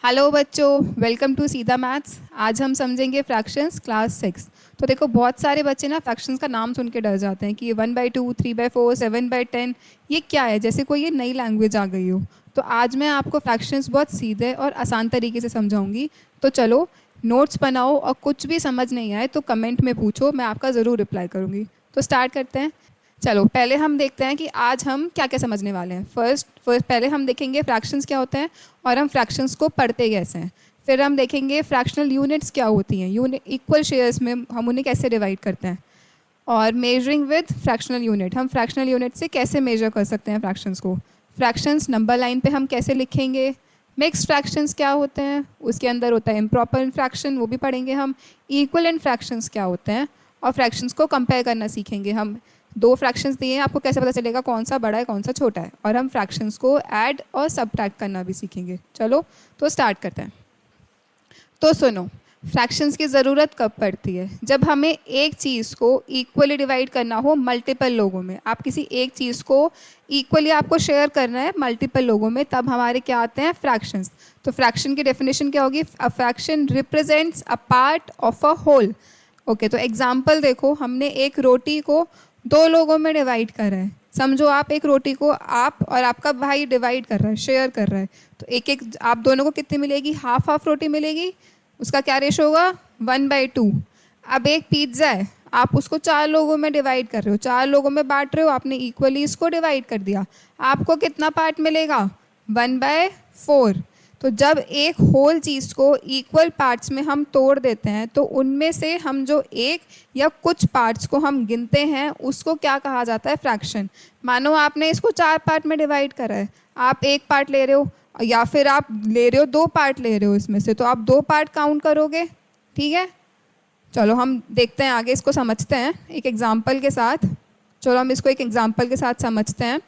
Hello बच्चों, welcome to सीधा maths. आज हम समझेंगे फ्रैक्शंस क्लास 6। तो देखो, बहुत सारे बच्चे ना फ्रैक्शंस का नाम सुन के डर जाते हैं कि ये 1/2, 3/4, 7/10 ये क्या है, जैसे कोई ये नई लैंग्वेज आ गई हो। तो आज मैं आपको फ्रैक्शंस बहुत सीधे और आसान तरीके से समझाऊंगी। तो चलो, नोट्स बनाओ और कुछ भी समझ नहीं आए तो कमेंट में पूछो, मैं आपका ज़रूर रिप्लाई करूँगी। तो स्टार्ट करते हैं। चलो, पहले हम देखते हैं कि आज हम क्या क्या समझने वाले हैं। फर्स्ट पहले हम देखेंगे फ्रैक्शंस क्या होते हैं और हम फ्रैक्शंस को पढ़ते कैसे हैं। फिर हम देखेंगे फ्रैक्शनल यूनिट्स क्या होती हैं, यूनिट इक्वल शेयर्स में हम उन्हें कैसे डिवाइड करते हैं। और मेजरिंग विद फ्रैक्शनल यूनिट, हम फ्रैक्शनल यूनिट से कैसे मेजर कर सकते हैं फ्रैक्शंस को। फ्रैक्शंस नंबर लाइन पे हम कैसे लिखेंगे। मिक्स्ड फ्रैक्शंस क्या होते हैं, उसके अंदर होता है इम्प्रॉपर फ्रैक्शन, वो भी पढ़ेंगे हम। इक्वल एंड फ्रैक्शंस क्या होते हैं, और फ्रैक्शंस को कंपेयर करना सीखेंगे हम। दो फ्रैक्शंस दिए हैं, आपको कैसे पता चलेगा कौन सा बड़ा है कौन सा छोटा है। और हम फ्रैक्शंस को ऐड और सबट्रैक्ट करना भी सीखेंगे। चलो, तो स्टार्ट करते हैं। तो सुनो, फ्रैक्शंस की ज़रूरत कब पड़ती है? जब हमें एक चीज़ को इक्वली डिवाइड करना हो मल्टीपल लोगों में। आप किसी एक चीज़ को इक्वली आपको शेयर करना है मल्टीपल लोगों में, तब हमारे क्या आते हैं? फ्रैक्शंस। तो फ्रैक्शन की डेफिनेशन क्या होगी? A fraction represents a part of a whole. Okay, तो एग्जाम्पल देखो, हमने एक रोटी को दो लोगों में डिवाइड करा है। समझो, आप एक रोटी को आप और आपका भाई डिवाइड कर रहा है, शेयर कर रहा है। तो एक एक आप दोनों को कितनी मिलेगी? हाफ हाफ रोटी मिलेगी। उसका क्या रेशो होगा? 1/2। अब एक पिज्ज़ा है, आप उसको चार लोगों में डिवाइड कर रहे हो, चार लोगों में बांट रहे हो, आपने इक्वली इसको डिवाइड कर दिया। आपको कितना पार्ट मिलेगा? 1/4। तो जब एक होल चीज़ को इक्वल पार्ट्स में हम तोड़ देते हैं तो उनमें से हम जो एक या कुछ पार्ट्स को हम गिनते हैं उसको क्या कहा जाता है? फ्रैक्शन। मानो आपने इसको चार पार्ट में डिवाइड करा है, आप एक पार्ट ले रहे हो या फिर आप ले रहे हो दो पार्ट ले रहे हो इसमें से, तो आप दो पार्ट काउंट करोगे। ठीक है, चलो हम देखते हैं आगे, इसको समझते हैं एक एग्जाम्पल के साथ। चलो हम इसको एक एग्जाम्पल के साथ समझते हैं।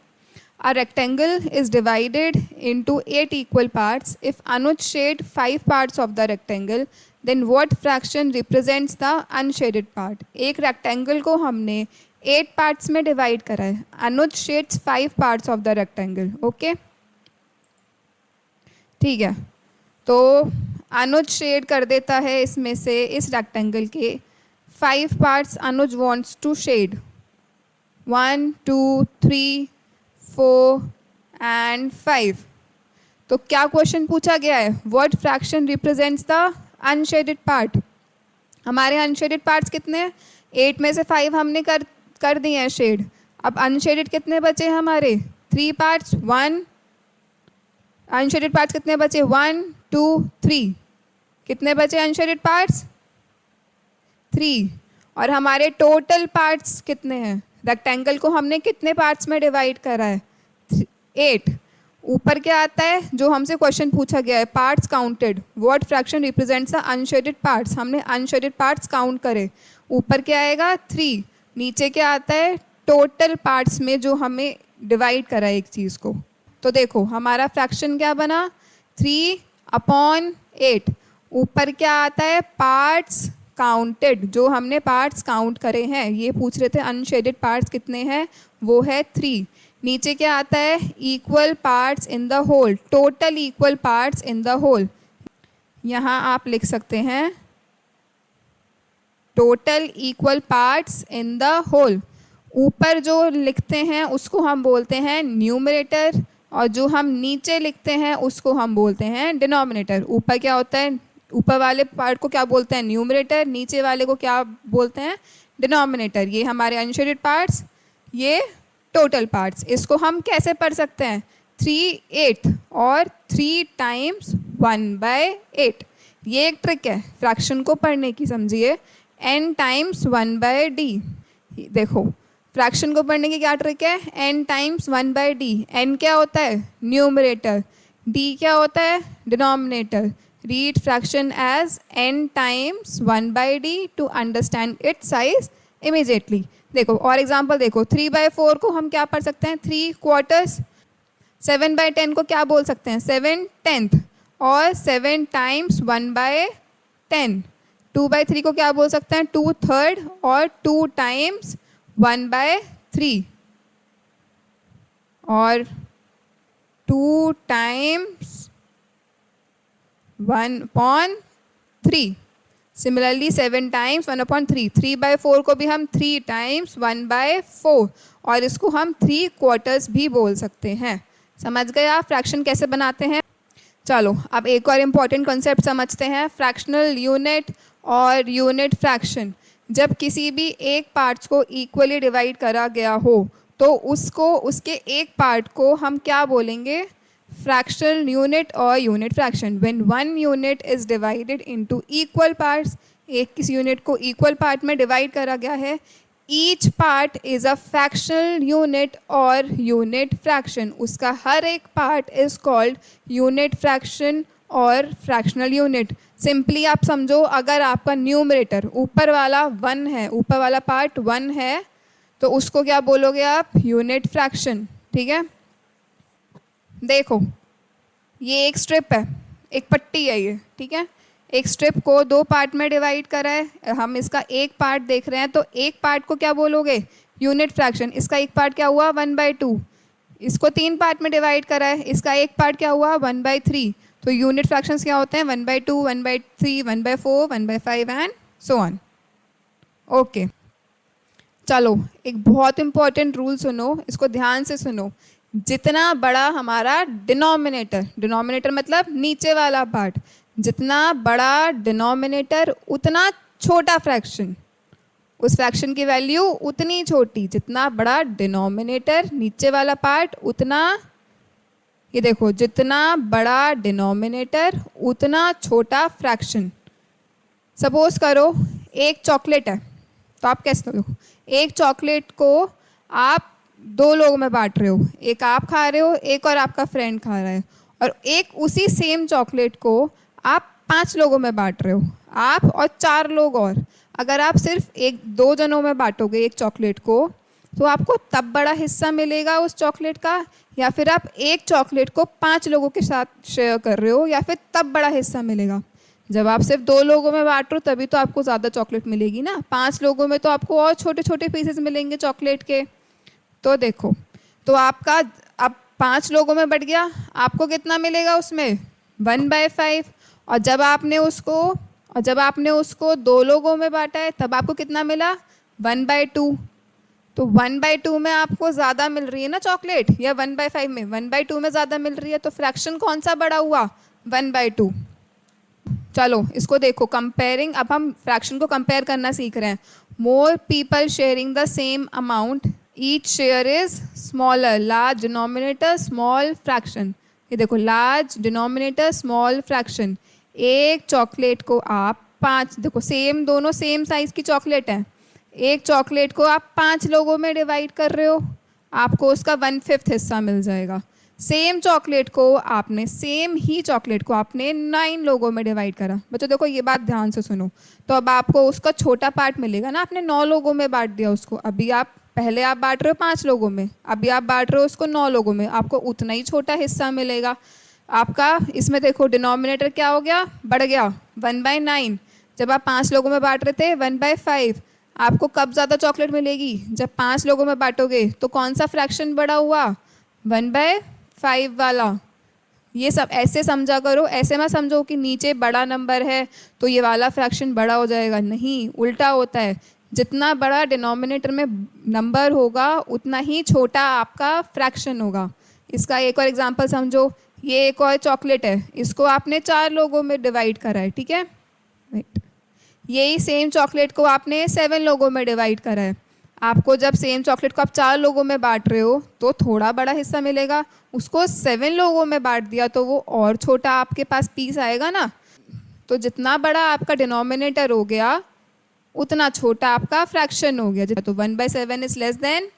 A rectangle is divided into 8 equal parts. If Anuj shade 5 parts of the rectangle, then what fraction represents the unshaded part? एक rectangle को हमने 8 parts में divide करा है। Anuj shades 5 parts of the rectangle. Okay? ठीक है, तो अनुज shade कर देता है इसमें से, इस रेक्टेंगल के 5 parts Anuj wants to shade. 1, 2, 3, 4 and 5। तो क्या क्वेश्चन पूछा गया है? What fraction represents the unshaded part? हमारे अनशेडेड पार्ट्स कितने हैं? 8 में से 5 हमने कर दिए हैं शेड। अब अनशेडेड कितने बचे हमारे? 3 पार्ट्स। 1 अनशेडेड पार्ट्स कितने बचे? 1, 2, 3। कितने बचे अनशेडेड पार्ट्स? 3। और हमारे टोटल पार्ट्स कितने हैं? रेक्टेंगल को हमने कितने पार्ट्स में डिवाइड करा है? 8। ऊपर क्या आता है जो हमसे क्वेश्चन पूछा गया है? Parts counted. What fraction represents the unshielded parts? हमने अनशेडेड पार्ट्स काउंट करे। ऊपर क्या आएगा? 3। नीचे क्या आता है? टोटल पार्ट्स में जो हमें डिवाइड करा है एक चीज़ को। तो देखो, हमारा फ्रैक्शन क्या बना? 3/8। ऊपर क्या आता है? पार्ट्स काउंटेड, जो हमने पार्ट्स काउंट करे हैं। ये पूछ रहे थे अनशेडेड पार्ट्स कितने हैं, वो है 3। नीचे क्या आता है? Equal parts in the whole, total equal parts in the whole. यहाँ आप लिख सकते हैं total equal parts in the whole. ऊपर जो लिखते हैं उसको हम बोलते हैं न्यूमरेटर, और जो हम नीचे लिखते हैं उसको हम बोलते हैं डिनोमिनेटर। ऊपर क्या होता है? ऊपर वाले पार्ट को क्या बोलते हैं? न्यूमरेटर। नीचे वाले को क्या बोलते हैं? डिनोमिनेटर। ये हमारे अनशेडेड पार्ट्स, ये टोटल पार्ट्स। इसको हम कैसे पढ़ सकते हैं? 3/8 और 3 टाइम्स 1/8। ये एक ट्रिक है फ्रैक्शन को पढ़ने की, समझिए। n times 1/d। देखो, फ्रैक्शन को पढ़ने की क्या ट्रिक है? n times 1/d। n क्या होता है? न्यूमरेटर। d क्या होता है? Denominator. Read fraction as n times 1/d to understand its size immediately. देखो, और एग्जांपल देखो, 3/4 को हम क्या पढ़ सकते हैं? 3 क्वार्टर्स। 7/10 को क्या बोल सकते हैं? 7/10। और 7 टाइम्स 1/10। 2/3 को क्या बोल सकते हैं? 2/3। और 2 टाइम्स 1/3। और 2 टाइम्स 1/3। सिमिलरली 7 टाइम्स 1/3, 3/4 को भी हम 3 टाइम्स 1/4, और इसको हम 3/4 भी बोल सकते हैं। समझ गए आप फ्रैक्शन कैसे बनाते हैं? चलो अब एक और इम्पॉर्टेंट कॉन्सेप्ट समझते हैं, फ्रैक्शनल यूनिट और यूनिट फ्रैक्शन। जब किसी भी एक पार्ट्स को इक्वली डिवाइड करा गया हो तो उसको, उसके एक पार्ट को हम क्या बोलेंगे? फ्रैक्शनल यूनिट और unit fraction. When one unit is divided into equal parts, एक किसी यूनिट को इक्वल पार्ट में डिवाइड करा गया है, each part is a fractional unit और यूनिट फ्रैक्शन। उसका हर एक part is called unit fraction और फ्रैक्शनल यूनिट। सिंपली आप समझो, अगर आपका न्यूमरेटर ऊपर वाला 1 है, ऊपर वाला पार्ट 1 है, तो उसको क्या बोलोगे आप? Unit fraction. ठीक है, देखो ये एक स्ट्रिप है, एक पट्टी है ये, ठीक है। एक स्ट्रिप को 2 पार्ट में डिवाइड करा है, हम इसका एक पार्ट देख रहे हैं, तो एक पार्ट को क्या बोलोगे? Unit fraction. इसका एक पार्ट क्या हुआ? 1/2। इसको 3 पार्ट में डिवाइड करा है, इसका एक पार्ट क्या हुआ? 1/3। तो यूनिट फ्रैक्शंस क्या होते हैं? 1/2, 1/3, 1/4, 1/5 एंड सो ऑन। ओके, चलो एक बहुत इंपॉर्टेंट रूल सुनो, इसको ध्यान से सुनो। जितना बड़ा हमारा डिनोमिनेटर, डिनोमिनेटर मतलब नीचे वाला पार्ट, जितना बड़ा डिनोमिनेटर उतना छोटा फ्रैक्शन, उस फ्रैक्शन की वैल्यू उतनी छोटी। जितना बड़ा डिनोमिनेटर, नीचे वाला पार्ट, उतना, ये देखो, जितना बड़ा डिनोमिनेटर उतना छोटा फ्रैक्शन। सपोज करो एक चॉकलेट है, तो आप कैसे देखो, एक चॉकलेट को आप 2 लोगों में बांट रहे हो, एक आप खा रहे हो, एक और आपका फ्रेंड खा रहा है, और एक उसी सेम चॉकलेट को आप 5 लोगों में बांट रहे हो, आप और 4 लोग और। अगर आप सिर्फ 1-2 जनों में बांटोगे एक चॉकलेट को, तो आपको तब बड़ा हिस्सा मिलेगा उस चॉकलेट का, या फिर आप एक चॉकलेट को 5 लोगों के साथ शेयर कर रहे हो, या फिर तब बड़ा हिस्सा मिलेगा? जब आप सिर्फ 2 लोगों में बांट रहे हो तभी तो आपको ज़्यादा चॉकलेट मिलेगी ना, 5 लोगों में तो आपको और छोटे छोटे पीसेस मिलेंगे चॉकलेट के। तो देखो, तो आपका अब 5 लोगों में बट गया, आपको कितना मिलेगा उसमें? 1/5। और जब आपने उसको 2 लोगों में बांटा है, तब आपको कितना मिला? 1/2। तो 1/2 में आपको ज़्यादा मिल रही है ना चॉकलेट, या 1/5 में? 1/2 में ज़्यादा मिल रही है, तो फ्रैक्शन कौन सा बड़ा हुआ? 1/2। चलो इसको देखो, कंपेयरिंग, अब हम फ्रैक्शन को कंपेयर करना सीख रहे हैं। More people sharing the same amount, each share is smaller, large denominator small fraction. ये देखो, लार्ज डिनोमिनेटर स्मॉल फ्रैक्शन। एक चॉकलेट को आप 5, देखो सेम, दोनों सेम साइज की चॉकलेट है, एक चॉकलेट को आप 5 लोगों में डिवाइड कर रहे हो, आपको उसका 1/5 हिस्सा मिल जाएगा। सेम चॉकलेट को आपने, सेम ही चॉकलेट को आपने 9 लोगों में डिवाइड करा। बच्चों देखो ये बात ध्यान से सुनो, तो अब आपको उसका छोटा पार्ट मिलेगा ना, आपने 9 लोगों में बांट दिया उसको। अभी आप, पहले आप बांट रहे हो 5 लोगों में, अभी आप बांट रहे हो उसको 9 लोगों में, आपको उतना ही छोटा हिस्सा मिलेगा आपका। इसमें देखो डिनोमिनेटर क्या हो गया? बढ़ गया, 1/9। जब आप 5 लोगों में बांट रहे थे 1/5। आपको कब ज़्यादा चॉकलेट मिलेगी? जब 5 लोगों में बांटोगे। तो कौन सा फ्रैक्शन बड़ा हुआ? 1/5 वाला। ये सब ऐसे समझा करो, ऐसे मत समझो कि नीचे बड़ा नंबर है तो ये वाला फ्रैक्शन बड़ा हो जाएगा, नहीं, उल्टा होता है। जितना बड़ा डिनोमिनेटर में नंबर होगा उतना ही छोटा आपका फ्रैक्शन होगा। इसका एक और एग्जांपल समझो, ये एक और चॉकलेट है, इसको आपने 4 लोगों में डिवाइड करा है, ठीक है, राइट। यही सेम चॉकलेट को आपने 7 लोगों में डिवाइड करा है। आपको जब सेम चॉकलेट को आप 4 लोगों में बांट रहे हो तो थोड़ा बड़ा हिस्सा मिलेगा, उसको 7 लोगों में बांट दिया तो वो और छोटा आपके पास पीस आएगा ना। तो जितना बड़ा आपका डिनोमिनेटर हो गया उतना छोटा आपका फ्रैक्शन हो गया। तो 1/7 is less than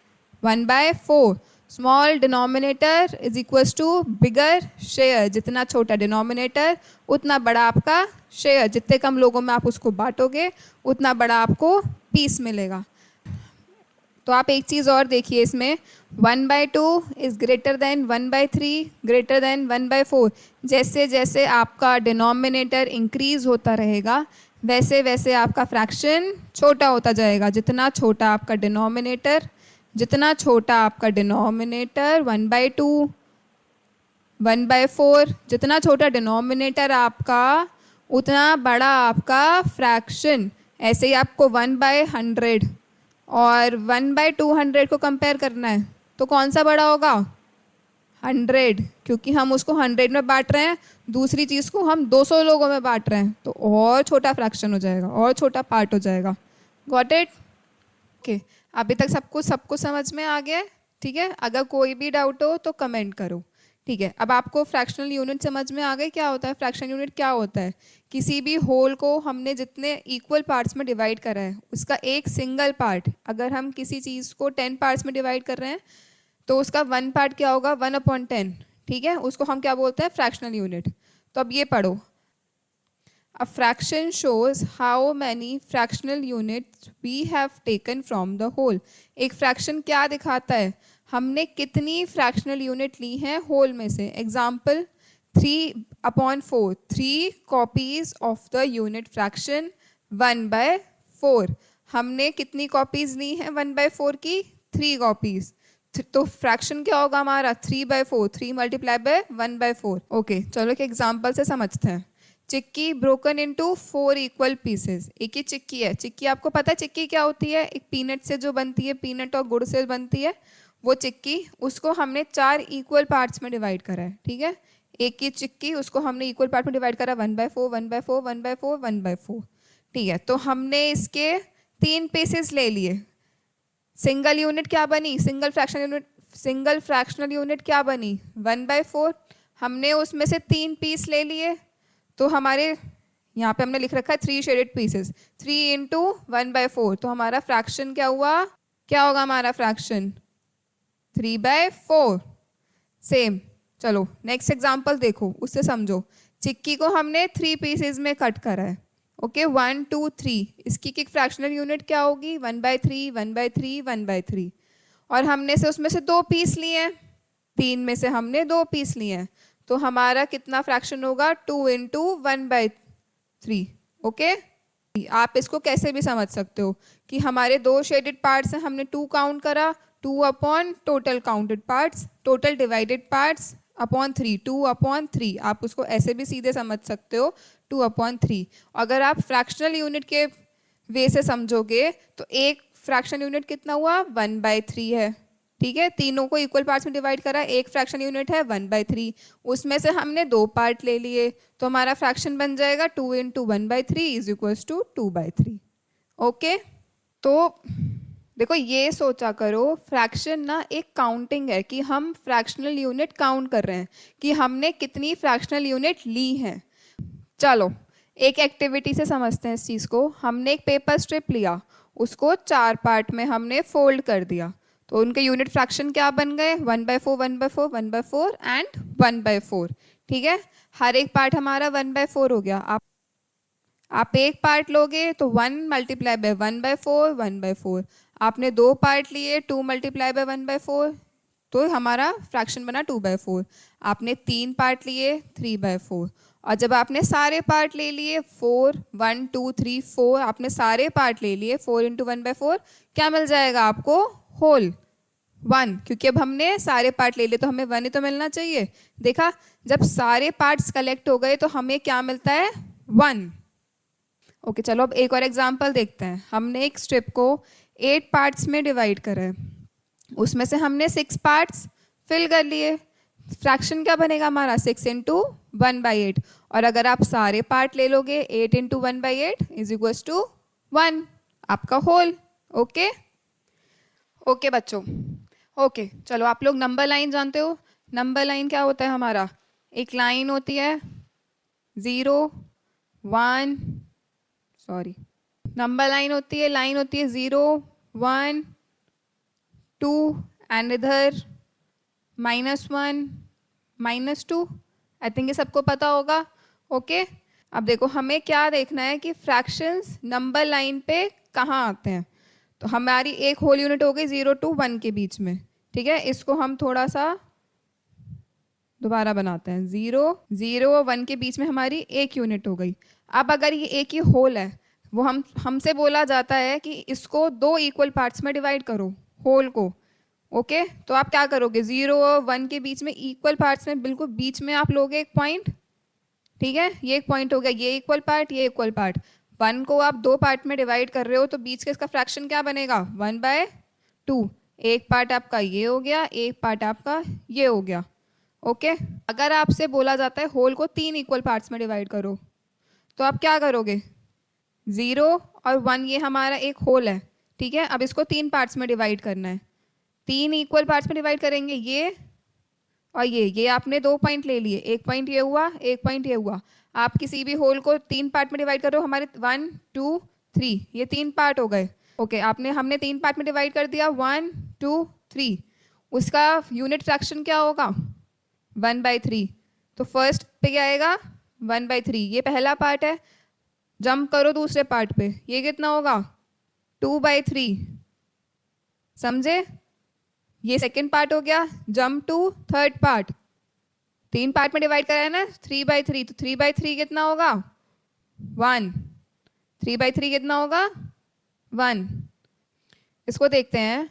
1/4। Small denominator is equals to bigger share. जितना छोटा डिनोमिनेटर उतना बड़ा आपका शेयर, जितने कम लोगों में आप उसको बांटोगे उतना बड़ा आपको पीस मिलेगा। तो आप एक चीज़ और देखिए इसमें, 1/2 is greater than 1/3 greater than 1/4। जैसे जैसे आपका डिनोमिनेटर इंक्रीज होता रहेगा वैसे वैसे आपका फ्रैक्शन छोटा होता जाएगा। जितना छोटा आपका डिनोमिनेटर 1/2 1/4, जितना छोटा डिनोमिनेटर आपका उतना बड़ा आपका फ्रैक्शन। ऐसे ही आपको 1/100 और 1/200 को कंपेयर करना है, तो कौन सा बड़ा होगा? 100, क्योंकि हम उसको 100 में बांट रहे हैं, दूसरी चीज़ को हम 200 लोगों में बांट रहे हैं, तो और छोटा फ्रैक्शन हो जाएगा, और छोटा पार्ट हो जाएगा। Got it? ओके, अभी तक सबको समझ में आ गया है? ठीक है, अगर कोई भी डाउट हो तो कमेंट करो। ठीक है, अब आपको फ्रैक्शनल यूनिट समझ में आ गए क्या होता है? फ्रैक्शनल यूनिट क्या होता है? किसी भी होल को हमने जितने इक्वल पार्ट्स में डिवाइड करा है उसका एक सिंगल पार्ट, अगर हम किसी चीज़ को 10 पार्ट्स में डिवाइड कर रहे हैं तो उसका 1 पार्ट क्या होगा? 1/10। ठीक है, उसको हम क्या बोलते हैं? Fractional unit. तो अब ये पढ़ो, A fraction shows how many fractional units we have taken from the whole. एक फ्रैक्शन क्या दिखाता है? हमने कितनी फ्रैक्शनल यूनिट ली हैं होल में से। Example 3/4, 3 copies of the unit fraction 1/4। हमने कितनी कॉपीज ली हैं 1/4 की? 3 कॉपीज। तो फ्रैक्शन क्या होगा हमारा? 3/4, 3 मल्टीप्लाई बाय 1/4। ओके, चलो एक एग्जाम्पल से समझते हैं। चिक्की ब्रोकन इनटू 4 इक्वल पीसेस। एक ही चिक्की है। चिक्की आपको पता है चिक्की क्या होती है? एक पीनट से जो बनती है, पीनट और गुड़ से बनती है वो चिक्की। उसको हमने 4 इक्वल पार्ट्स में डिवाइड करा है। ठीक है, एक ही चिक्की, उसको हमने इक्वल पार्ट में डिवाइड करा 1/4, 1/4, 1/4, 1/4। ठीक है, तो हमने इसके 3 पीसेस ले लिए। सिंगल यूनिट क्या बनी? सिंगल फ्रैक्शनल यूनिट क्या बनी? 1/4। हमने उसमें से 3 पीस ले लिए, तो हमारे यहाँ पे हमने लिख रखा है 3 शेडेड पीसेस, 3 इंटू 1/4। तो हमारा फ्रैक्शन क्या हुआ? क्या होगा हमारा फ्रैक्शन? 3/4। सेम, चलो नेक्स्ट एग्जांपल देखो, उससे समझो। चिक्की को हमने 3 पीसेस में कट करा है। ओके, 1 2 3। इसकी की फ्रैक्शनल यूनिट क्या होगी? 1/3, 1/3, 1/3। और हमने से उसमें से 2 पीस लिए हैं, 3 में से हमने 2 पीस लिए हैं, तो हमारा कितना फ्रैक्शन होगा? 2 इंटू 1/3। ओके, आप इसको कैसे भी समझ सकते हो कि हमारे 2 शेडेड पार्ट्स हैं, हमने 2 काउंट करा, 2 upon total counted parts, total divided parts upon 3, 2/3। आप उसको ऐसे भी सीधे समझ सकते हो, 2/3। अगर आप फ्रैक्शनल यूनिट के वे से समझोगे तो एक फ्रैक्शनल यूनिट कितना हुआ? 1/3 है। ठीक है, तीनों को इक्वल पार्ट्स में डिवाइड करा, एक फ्रैक्शन यूनिट है 1/3, उसमें से हमने 2 पार्ट ले लिए, तो हमारा फ्रैक्शन बन जाएगा 2 into 1/3 is equals to 2/3। Okay, तो देखो ये सोचा करो, फ्रैक्शन ना एक काउंटिंग है कि हम फ्रैक्शनल यूनिट काउंट कर रहे हैं कि हमने कितनी फ्रैक्शनल यूनिट ली है। चलो एक एक्टिविटी से समझते हैं इस चीज़ को। हमने एक पेपर स्ट्रिप लिया, उसको 4 पार्ट में हमने फोल्ड कर दिया, तो उनके यूनिट फ्रैक्शन क्या बन गए? 1/4, 1/4, 1/4 एंड 1/4। ठीक है, हर एक पार्ट हमारा 1/4 हो गया। आप एक पार्ट लोगे तो 1 मल्टीप्लाई बाय 1/4, 1/4। आपने 2 पार्ट लिए, 2 मल्टीप्लाई बाय 1/4, तो हमारा फ्रैक्शन बना 2/4। आपने 3 पार्ट लिए, 3/4। और जब आपने सारे पार्ट ले लिए 4, 1 2 3 4, आपने सारे पार्ट ले लिए, 4 इंटू 1/4 क्या मिल जाएगा आपको? होल 1, क्योंकि अब हमने सारे पार्ट ले लिए तो हमें 1 ही तो मिलना चाहिए। देखा, जब सारे पार्ट्स कलेक्ट हो गए तो हमें क्या मिलता है? 1। ओके, चलो अब एक और एग्जांपल देखते हैं। हमने एक स्ट्रिप को 8 पार्ट्स में डिवाइड करा है, उसमें से हमने 6 पार्ट्स फिल कर लिए। फ्रैक्शन क्या बनेगा हमारा? 6 इंटू 1/8। और अगर आप सारे पार्ट ले लोगे 8 इंटू 1/8 इज इक्वल्स टू 1, आपका होल। ओके ओके बच्चों, ओके चलो, आप लोग नंबर लाइन जानते हो। नंबर लाइन क्या होता है हमारा? एक लाइन होती है 0 1, सॉरी, नंबर लाइन होती है 0 1 2 एंड इधर -1 -2। आई थिंक ये सबको पता होगा। ओके, अब देखो हमें क्या देखना है कि फ्रैक्शंस नंबर लाइन पे कहाँ आते हैं। तो हमारी एक होल यूनिट हो गई 0 to 1 के बीच में। ठीक है, इसको हम थोड़ा सा दोबारा बनाते हैं। 0 और 1 के बीच में हमारी एक यूनिट हो गई। अब अगर ये एक ही होल है, वो हमसे बोला जाता है कि इसको 2 इक्वल पार्ट्स में डिवाइड करो होल को। ओके, तो आप क्या करोगे, 0 और 1 के बीच में इक्वल पार्ट्स में बिल्कुल बीच में आप लोगे एक पॉइंट, ठीक है, ये एक पॉइंट हो गया, ये इक्वल पार्ट, ये इक्वल पार्ट। 1 को आप 2 पार्ट में डिवाइड कर रहे हो तो बीच का इसका फ्रैक्शन क्या बनेगा, 1/2। एक पार्ट आपका ये हो गया, एक पार्ट आपका ये हो गया। ओके, अगर आपसे बोला जाता है होल को 3 इक्वल पार्ट्स में डिवाइड करो, तो आप क्या करोगे, 0 और 1 ये हमारा एक होल है, ठीक है, अब इसको 3 पार्ट्स में डिवाइड करना है। 3 इक्वल पार्ट्स में डिवाइड करेंगे, ये और ये आपने 2 पॉइंट ले लिए, एक पॉइंट ये हुआ, एक पॉइंट ये हुआ। आप किसी भी होल को 3 पार्ट में डिवाइड करो, हमारे 1 2 3 ये 3 पार्ट हो गए। ओके, हमने 3 पार्ट में डिवाइड कर दिया, 1 2 3। उसका यूनिट फ्रैक्शन क्या होगा, 1/3। तो फर्स्ट पे क्या आएगा, 1/3, ये पहला पार्ट है। जंप करो दूसरे पार्ट पे, ये कितना होगा, 2/3। समझे, ये सेकेंड पार्ट हो गया। Jump to third part, 3 part में डिवाइड करा है ना, 3/3, तो 3/3 कितना होगा, 1। 3/3 कितना होगा, 1। इसको देखते हैं,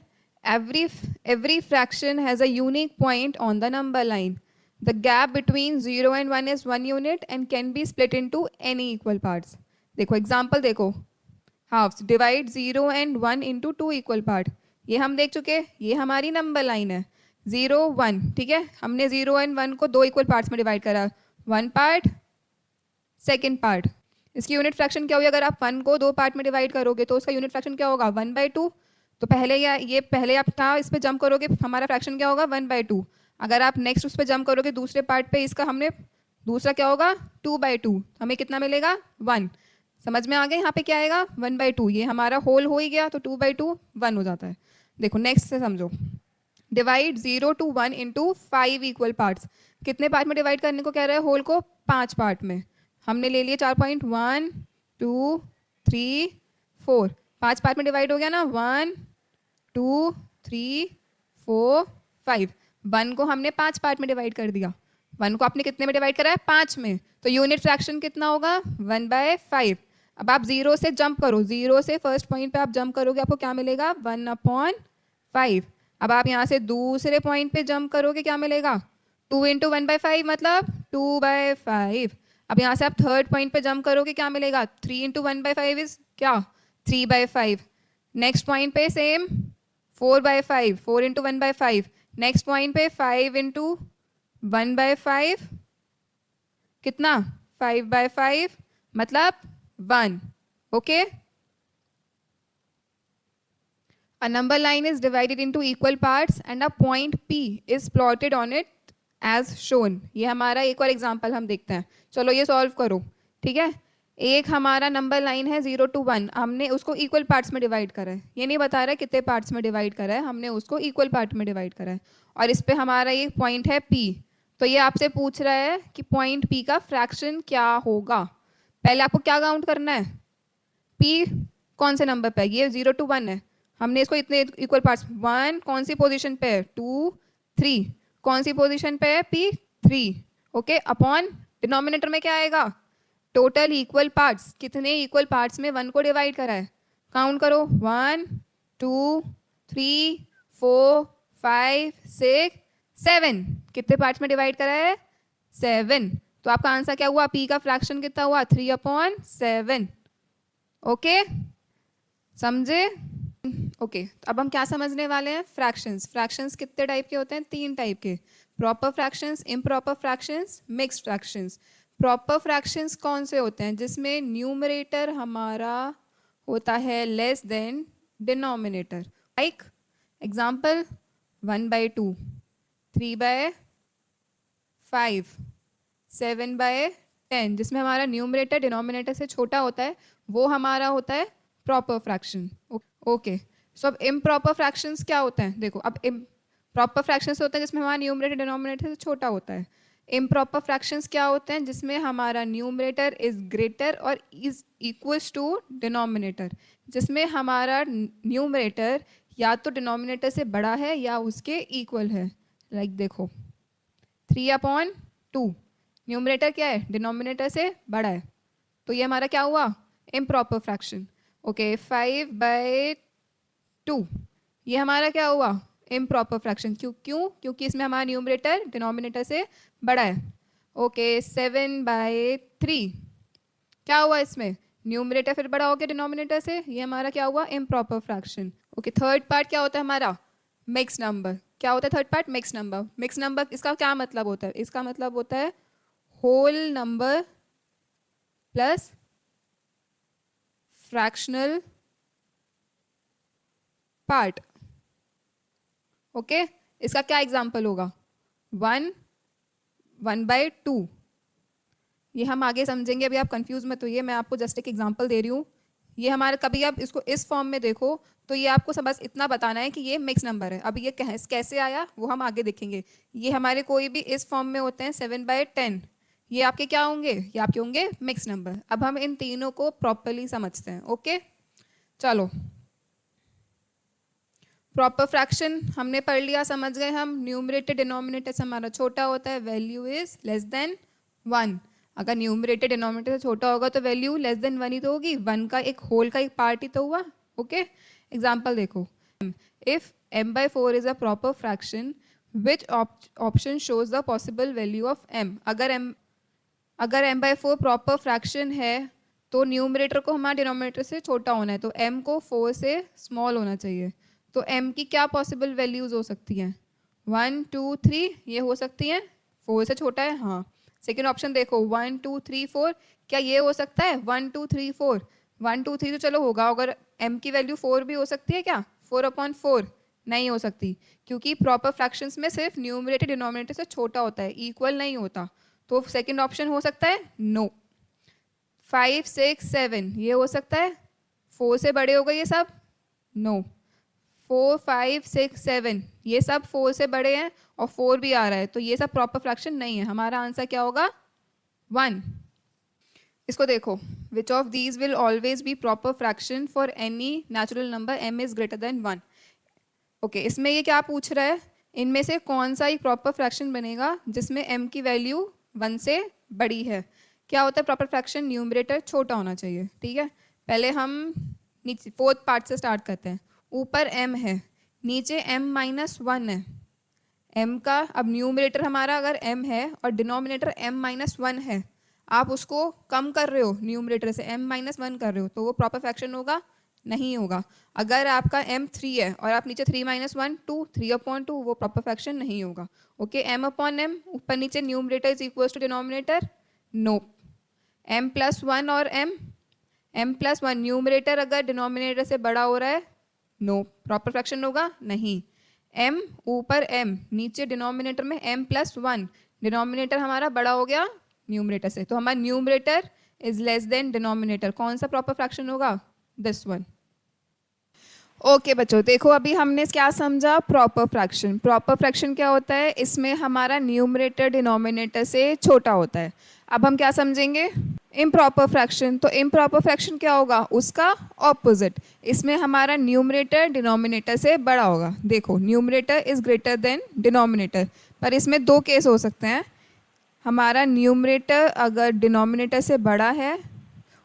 every fraction has a unique point on the number line. The gap between 0 and 1 is 1 unit and can be split into any equal parts. देखो एग्जाम्पल देखो, halves divide 0 and 1 into 2 equal part, ये हम देख चुके, ये हमारी number line है 0 1, ठीक है, हमने 0 एंड 1 को 2 इक्वल पार्ट्स में डिवाइड करा, 1 पार्ट सेकेंड पार्ट। इसकी यूनिट फ्रैक्शन क्या हुई, अगर आप 1 को 2 पार्ट में डिवाइड करोगे तो उसका यूनिट फ्रैक्शन क्या होगा, 1/2। तो पहले ये पहले आप था इस पे जंप करोगे, हमारा फ्रैक्शन क्या होगा, 1/2। अगर आप नेक्स्ट उस पर जंप करोगे दूसरे पार्ट पे, इसका हमने दूसरा क्या होगा, 2/2, हमें कितना मिलेगा, 1। समझ में आ गया, यहाँ पे क्या आएगा, 1/2, ये हमारा होल हो ही गया, तो 2/2 1 हो जाता है। देखो नेक्स्ट से समझो, divide 0 to 1 into 5 equal parts. कितने पार्ट में डिवाइड करने को कह रहा है, होल को 5 पार्ट में। हमने ले लिए 4 पॉइंट, 1 2 3 4, 5 पार्ट में डिवाइड हो गया ना, 1 2 3 4 5। 1 को हमने 5 पार्ट में डिवाइड कर दिया, 1 को आपने कितने में डिवाइड करा है, 5 में, तो यूनिट फ्रैक्शन कितना होगा, 1/5। अब आप 0 से जंप करो, 0 से फर्स्ट पॉइंट पे आप जंप करोगे, आपको क्या मिलेगा, 1/5। अब आप यहाँ से दूसरे पॉइंट पे जंप करोगे, क्या मिलेगा, 2 इंटू 1/5 मतलब 2/5। अब यहाँ से आप थर्ड पॉइंट पे जंप करोगे, क्या मिलेगा, 3 इंटू 1/5 इज क्या, 3/5। नेक्स्ट पॉइंट पे सेम 4/5, 4 इंटू 1/5। नेक्स्ट पॉइंट पे 5 इंटू 1/5 कितना, 5/5 मतलब 1। Okay, a number line is divided into equal parts and a point P is plotted on it as shown. ये हमारा एक और एग्जांपल हम देखते हैं, चलो ये सॉल्व करो, ठीक है। एक हमारा नंबर लाइन है 0 to 1, हमने उसको इक्वल पार्ट्स में डिवाइड करा है, ये नहीं बता रहा है कितने पार्ट्स में डिवाइड करा है, हमने उसको इक्वल पार्ट में डिवाइड करा है। और इस पे हमारा ये पॉइंट है P, तो ये आपसे पूछ रहा है कि पॉइंट P का फ्रैक्शन क्या होगा। पहले आपको क्या काउंट करना है, P कौन से नंबर पे है, ये 0 to 1 है, हमने इसको इतने इक्वल पार्ट्स, 1 कौन सी पोजीशन पे है, 2 3 कौन सी पोजीशन पे है, P 3। ओके, अपॉन डिनोमिनेटर में क्या आएगा, टोटल इक्वल पार्ट्स, कितने इक्वल पार्ट्स में 1 को डिवाइड करा है, काउंट करो, 1 2 3 4 5 6 7, कितने पार्ट्स में डिवाइड करा है, 7। तो आपका आंसर क्या हुआ, P का फ्रैक्शन कितना हुआ, 3/7। ओके, समझे। ओके, अब हम क्या समझने वाले हैं, फ्रैक्शंस। फ्रैक्शंस कितने टाइप के होते हैं, 3 टाइप के, proper fractions, improper fractions, mixed fractions. Proper fractions कौन से होते हैं, जिसमें न्यूमरेटर हमारा होता है less than denominator. Like example 1/2, 3/5, 7/10, जिसमें हमारा न्यूमरेटर डिनोमिनेटर से छोटा होता है, वो हमारा होता है प्रॉपर फ्रैक्शन। ओके, सो अब इम्प्रॉपर फ्रैक्शंस क्या होते हैं, देखो अब प्रॉपर फ्रैक्शंस होते हैं जिसमें हमारा न्यूमरेटर डिनोमिनेटर से छोटा होता है। इम्प्रॉपर फ्रैक्शंस क्या होते हैं, जिसमें हमारा न्यूमरेटर इज ग्रेटर और इज इक्वल्स टू डिनोमिनेटर, जिसमें हमारा न्यूमरेटर या तो डिनोमिनेटर से बड़ा है या उसके इक्वल है। लाइक देखो 3/2, न्यूमरेटर क्या है, डिनोमिनेटर से बड़ा है, तो ये हमारा क्या हुआ, इम्प्रॉपर फ्रैक्शन। ओके, 5/2, ये हमारा क्या हुआ, इम्प्रॉपर फ्रैक्शन। क्योंकि इसमें हमारा न्यूमरेटर डिनोमिनेटर से बड़ा है। ओके 7/3 क्या हुआ इसमें, न्यूमरेटर फिर बड़ा हो गया डिनोमिनेटर से, ये हमारा क्या हुआ, improper fraction. Okay third part क्या होता है हमारा, मिक्स नंबर। क्या होता है third part, mix number. Mix number इसका क्या मतलब होता है, इसका मतलब होता है whole number plus fractional part. Okay इसका क्या एग्जाम्पल होगा, 1/2। ये हम आगे समझेंगे, अभी आप कंफ्यूज मत होइए, मैं आपको जस्ट एक एग्जांपल दे रही हूँ। ये हमारे, कभी आप इसको इस फॉर्म में देखो तो ये आपको सब बस इतना बताना है कि ये मिक्स नंबर है। अभी ये कैसे आया वो हम आगे देखेंगे। ये हमारे कोई भी इस फॉर्म में होते हैं 7/10, ये आपके क्या होंगे, ये आपके होंगे मिक्स नंबर। अब हम इन तीनों को प्रॉपरली समझते हैं। ओके चलो, प्रॉपर फ्रैक्शन हमने पढ़ लिया, समझ गए हम। न्यूमरेटर डिनोमिनेटर से हमारा छोटा होता है, वैल्यू इज लेस देन 1। अगर न्यूमरेटर डिनोमिनेटर से छोटा होगा तो वैल्यू लेस देन 1 ही तो होगी, 1 का एक होल का एक पार्ट ही तो हुआ। ओके एग्जाम्पल देखो, if m/4 is a proper fraction which option shows the possible value of m। अगर m/4 प्रॉपर फ्रैक्शन है तो न्यूमरेटर को हमारा डिनोमिनेटर से छोटा होना है, तो m को 4 से स्मॉल होना चाहिए। तो m की क्या पॉसिबल वैल्यूज हो सकती हैं, 1 2 3 ये हो सकती हैं, 4 से छोटा है हाँ। सेकेंड ऑप्शन देखो 1 2 3 4, क्या ये हो सकता है 1 2 3 4, 1 2 3 तो चलो होगा, अगर m की वैल्यू 4 भी हो सकती है क्या, 4/4 नहीं हो सकती, क्योंकि प्रॉपर फ्रैक्शंस में सिर्फ न्यूमरेटर डिनोमिनेटर से छोटा होता है, इक्वल नहीं होता। तो सेकेंड ऑप्शन हो सकता है नो। 5 6 7 ये हो सकता है, 4 से बड़े हो गए ये सब, नो। 4 5 6 7 ये सब 4 से बड़े हैं और 4 भी आ रहा है, तो ये सब प्रॉपर फ्रैक्शन नहीं है। हमारा आंसर क्या होगा, 1। इसको देखो, which of these will always be proper fraction for any natural number m is greater than 1। Okay इसमें ये क्या पूछ रहा है, इनमें से कौन सा एक प्रॉपर फ्रैक्शन बनेगा जिसमें m की वैल्यू 1 से बड़ी है। क्या होता है प्रॉपर फ्रैक्शन, न्यूमरेटर छोटा होना चाहिए। ठीक है पहले हम नीचे फोर्थ पार्ट से स्टार्ट करते हैं। ऊपर m है, नीचे m-1 है। m का अब न्यूमरेटर हमारा अगर m है और डिनोमिनेटर m-1 है, आप उसको कम कर रहे हो न्यूमरेटर से, m-1 कर रहे हो, तो वो प्रॉपर फ्रैक्शन होगा, नहीं होगा। अगर आपका m 3 है और आप नीचे 3-1 2 3/2, वो प्रॉपर फ्रैक्शन नहीं होगा। ओके m/m, ऊपर नीचे numerator is equal to denominator, no. m+1 और m+1 न्यूमरेटर अगर डिनोमिनेटर से बड़ा हो रहा है, नो प्रॉपर फ्रैक्शन होगा, नहीं। m ऊपर m नीचे डिनोमिनेटर में m+1, डिनोमिनेटर हमारा बड़ा हो गया न्यूमरेटर से, तो हमारा numerator is less than denominator. कौन सा प्रॉपर फ्रैक्शन होगा, दिस वन। ओके बच्चों देखो, अभी हमने क्या समझा, प्रॉपर फ्रैक्शन। प्रॉपर फ्रैक्शन क्या होता है, इसमें हमारा न्यूमरेटर डिनोमिनेटर से छोटा होता है। अब हम क्या समझेंगे, इम्प्रॉपर फ्रैक्शन। तो इम्प्रॉपर फ्रैक्शन क्या होगा, उसका ऑपोजिट। इसमें हमारा न्यूमरेटर डिनोमिनेटर से बड़ा होगा। देखो numerator is greater than denominator, पर इसमें दो केस हो सकते हैं। हमारा न्यूमरेटर अगर डिनोमिनेटर से बड़ा है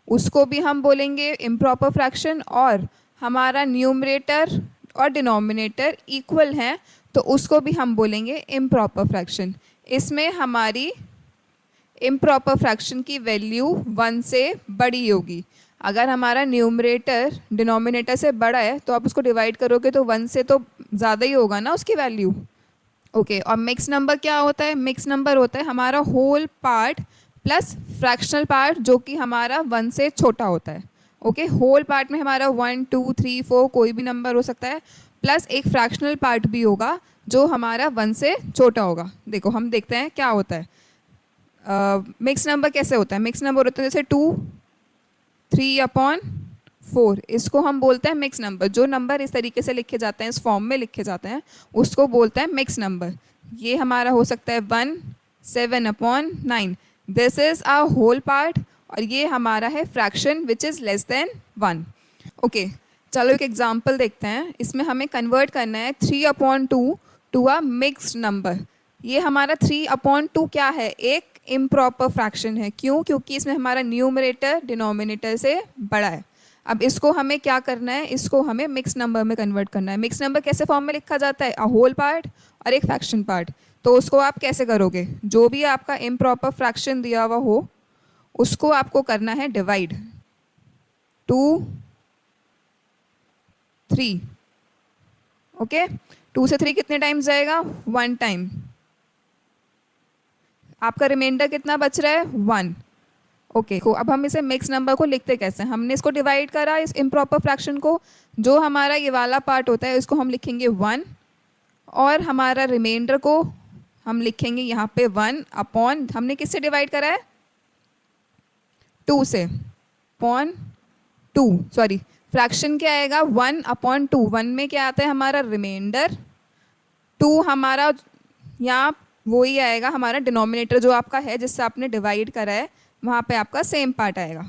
उसको भी हम बोलेंगे इम्प्रॉपर फ्रैक्शन, और हमारा न्यूमरेटर और डिनोमिनेटर इक्वल हैं तो उसको भी हम बोलेंगे इम्प्रॉपर फ्रैक्शन। इसमें हमारी इम्प्रॉपर फ्रैक्शन की वैल्यू 1 से बड़ी होगी। अगर हमारा न्यूमरेटर डिनोमिनेटर से बड़ा है तो आप उसको डिवाइड करोगे तो 1 से तो ज़्यादा ही होगा ना उसकी वैल्यू। ओके और मिक्स नंबर क्या होता है, मिक्स नंबर होता है हमारा whole part plus fractional part जो कि हमारा 1 से छोटा होता है। ओके होल पार्ट में हमारा 1 2 3 4 कोई भी नंबर हो सकता है, प्लस एक फ्रैक्शनल पार्ट भी होगा जो हमारा 1 से छोटा होगा। देखो हम देखते हैं क्या होता है। मिक्स नंबर कैसे होता है, मिक्स नंबर होता है जैसे 2 3/4, इसको हम बोलते हैं मिक्स नंबर। जो नंबर इस तरीके से लिखे जाते हैं, इस फॉर्म में लिखे जाते हैं, उसको बोलते हैं मिक्स नंबर। ये हमारा हो सकता है 1 7/9, this is a whole part, और ये हमारा है fraction which is less than 1। Okay चलो एक एग्जांपल देखते हैं। इसमें हमें कन्वर्ट करना है 3/2 टू अ मिक्स्ड नंबर। ये हमारा 3/2 क्या है, एक इम्प्रॉपर फ्रैक्शन है। क्यों, क्योंकि इसमें हमारा न्यूमरेटर डिनोमिनेटर से बड़ा है। अब इसको हमें क्या करना है, इसको हमें मिक्स नंबर में कन्वर्ट करना है। मिक्स नंबर कैसे फॉर्म में लिखा जाता है, अ होल पार्ट और एक फ्रैक्शन पार्ट। तो उसको आप कैसे करोगे, जो भी आपका इम्प्रॉपर फ्रैक्शन दिया हुआ हो उसको आपको करना है डिवाइड 2 3। ओके, 2 से 3 कितने टाइम्स जाएगा, 1 टाइम। आपका रिमाइंडर कितना बच रहा है, 1। ओके तो अब हम इसे मिक्स नंबर को लिखते कैसे हैं? हमने इसको डिवाइड करा इस इम्प्रॉपर फ्रैक्शन को, जो हमारा ये वाला पार्ट होता है इसको हम लिखेंगे 1, और हमारा रिमाइंडर को हम लिखेंगे यहाँ पे 1 अपॉन, हमने किससे डिवाइड करा है, 2 से, अपॉन 2, सॉरी फ्रैक्शन क्या आएगा, 1 अपॉन 2। 1 में क्या आता है हमारा रिमाइंडर, 2 हमारा यहाँ वही आएगा हमारा डिनोमिनेटर जो आपका है जिससे आपने डिवाइड करा है, वहाँ पे आपका सेम पार्ट आएगा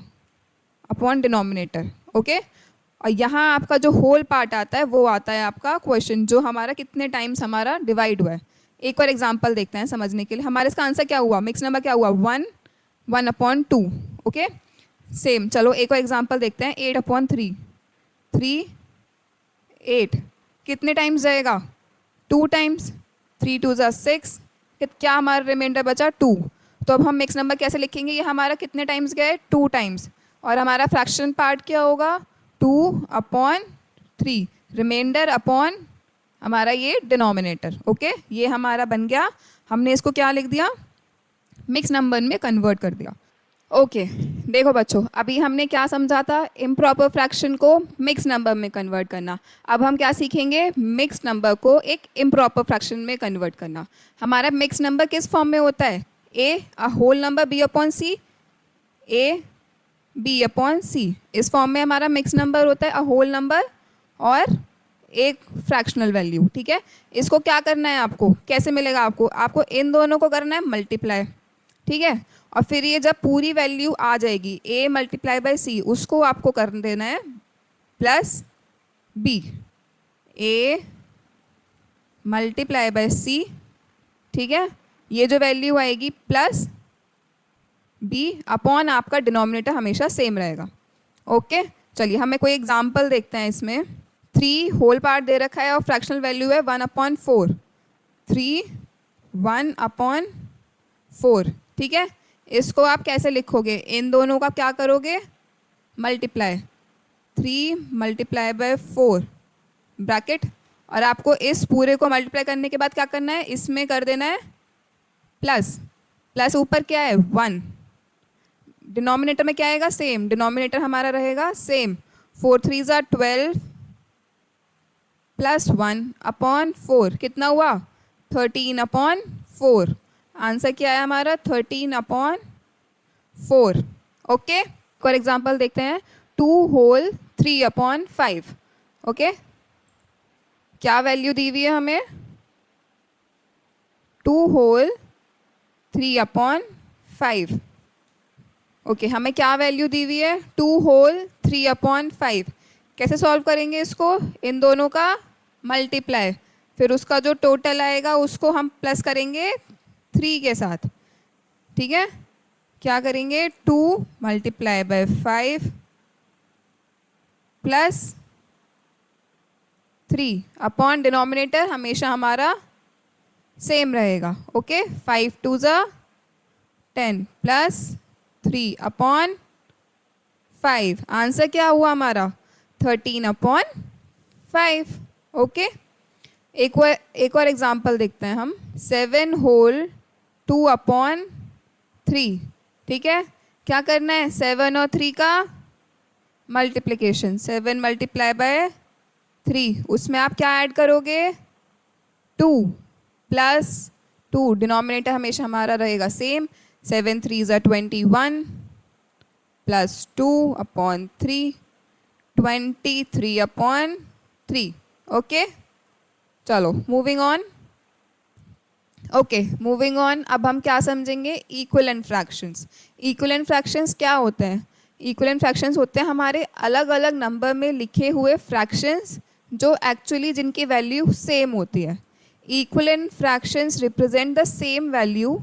अपॉन डिनोमिनेटर। ओके, और यहाँ आपका जो होल पार्ट आता है वो आता है आपका क्वेश्चन, जो हमारा कितने टाइम्स हमारा डिवाइड हुआ है। एक और एग्जांपल देखते हैं समझने के लिए। हमारे इसका आंसर क्या हुआ, मिक्स नंबर क्या हुआ, 1, 1 अपॉन 2। ओके सेम, चलो एक और एग्जांपल देखते हैं, 8 अपॉन 3, 3 8 कितने टाइम्स जाएगा, 2 टाइम्स, 3 2 ज़ा 6, क्या हमारा रिमाइंडर बचा 2। तो अब हम मिक्स नंबर कैसे लिखेंगे, ये हमारा कितने टाइम्स गया है, 2 टाइम्स, और हमारा फ्रैक्शन पार्ट क्या होगा, 2 अपॉन 3, रिमाइंडर अपॉन हमारा ये डिनोमिनेटर। ओके ये हमारा बन गया, हमने इसको क्या लिख दिया, मिक्स नंबर में कन्वर्ट कर दिया। ओके देखो बच्चों, अभी हमने क्या समझा था, इम्प्रॉपर फ्रैक्शन को मिक्स नंबर में कन्वर्ट करना। अब हम क्या सीखेंगे, मिक्स नंबर को एक इम्प्रॉपर फ्रैक्शन में कन्वर्ट करना। हमारा मिक्स नंबर किस फॉर्म में होता है, A a whole number B upon C, A B upon C, इस फॉर्म में हमारा मिक्स नंबर होता है, अ होल नंबर और एक फ्रैक्शनल वैल्यू। ठीक है, इसको क्या करना है आपको, कैसे मिलेगा आपको, आपको इन दोनों को करना है मल्टीप्लाई। ठीक है, और फिर ये जब पूरी वैल्यू आ जाएगी a मल्टीप्लाई बाई सी, उसको आपको कर देना है plus b, a multiply by C. ठीक है, ये जो वैल्यू आएगी प्लस b अपॉन आपका डिनोमिनेटर हमेशा सेम रहेगा। ओके चलिए हमें कोई एग्जांपल देखते हैं। इसमें 3 होल पार्ट दे रखा है और फ्रैक्शनल वैल्यू है 1 अपॉन 4, 3 1 अपॉन 4। ठीक है, इसको आप कैसे लिखोगे, इन दोनों का क्या करोगे, मल्टीप्लाई, 3 मल्टीप्लाई बाय 4 ब्रैकेट, और आपको इस पूरे को मल्टीप्लाई करने के बाद क्या करना है, इसमें कर देना है प्लस, प्लस ऊपर क्या है 1, डिनोमिनेटर में क्या आएगा, सेम, डिनोमिनेटर हमारा रहेगा सेम, 4 3 ज़ा 12 प्लस 1 अपॉन 4 कितना हुआ, 13 अपॉन 4। आंसर क्या है हमारा, 13 अपॉन 4। ओके और एग्जांपल देखते हैं, 2 होल 3 अपॉन 5। ओके क्या वैल्यू दी हुई है हमें, 2 होल 3 अपॉन 5। ओके हमें क्या वैल्यू दी हुई है, 2 होल 3 अपॉन 5। कैसे सॉल्व करेंगे इसको, इन दोनों का मल्टीप्लाई, फिर उसका जो टोटल आएगा उसको हम प्लस करेंगे 3 के साथ। ठीक है, क्या करेंगे, 2 multiply by 5 plus 3 upon denominator हमेशा हमारा सेम रहेगा। ओके 5 2 ज़ा 10 प्लस 3 अपॉन 5। आंसर क्या हुआ हमारा, 13 अपॉन 5। ओके एक और एग्जांपल देखते हैं हम, 7 होल 2 अपॉन 3। ठीक है, क्या करना है, 7 और 3 का मल्टीप्लिकेशन, 7 मल्टीप्लाई बाय 3, उसमें आप क्या ऐड करोगे, 2 प्लस 2, डिनोमिनेटर हमेशा हमारा रहेगा सेम, 7 3 ज़ा 21 प्लस 2 अपॉन 3, 23 अपॉन 3। ओके चलो moving on. Okay moving on, अब हम क्या समझेंगे, इक्विवेलेंट फ्रैक्शंस। इक्विवेलेंट फ्रैक्शंस क्या होते हैं, इक्विवेलेंट फ्रैक्शंस होते हैं हमारे अलग अलग नंबर में लिखे हुए फ्रैक्शंस जो एक्चुअली जिनकी वैल्यू सेम होती है। Equivalent fractions represent the same value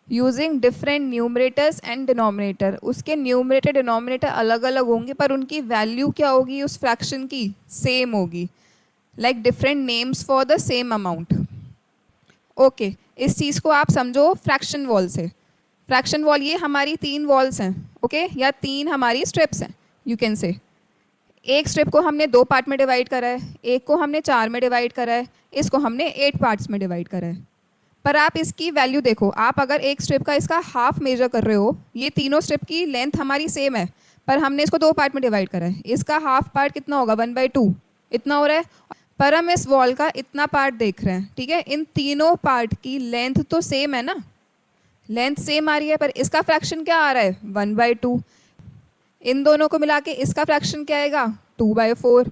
using different numerators and denominator, उसके न्यूमरेटर डिनोमिनेटर अलग अलग होंगे पर उनकी वैल्यू क्या होगी उस फ्रैक्शन की, सेम होगी, like different names for the same amount. Okay, इस चीज़ को आप समझो फ्रैक्शन वॉल से। फ्रैक्शन वॉल ये हमारी 3 वॉल्स हैं, ओके, या 3 हमारी स्ट्रिप्स हैं, यू कैन से। एक स्ट्रिप को हमने 2 पार्ट में डिवाइड करा है, एक को हमने 4 में डिवाइड करा है, इसको हमने 8 पार्ट्स में डिवाइड करा है। पर आप इसकी वैल्यू देखो, आप अगर एक स्ट्रिप का इसका हाफ मेजर कर रहे हो, ये तीनों स्ट्रिप की लेंथ हमारी सेम है, पर हमने इसको 2 पार्ट में डिवाइड करा है, इसका हाफ पार्ट कितना होगा, 1/2 इतना हो रहा है। पर हम इस वॉल का इतना पार्ट देख रहे हैं, ठीक है, इन तीनों पार्ट की लेंथ तो सेम है ना, लेंथ सेम आ रही है, पर इसका फ्रैक्शन क्या आ रहा है, 1/2। इन दोनों को मिला के इसका फ्रैक्शन क्या आएगा, 2/4।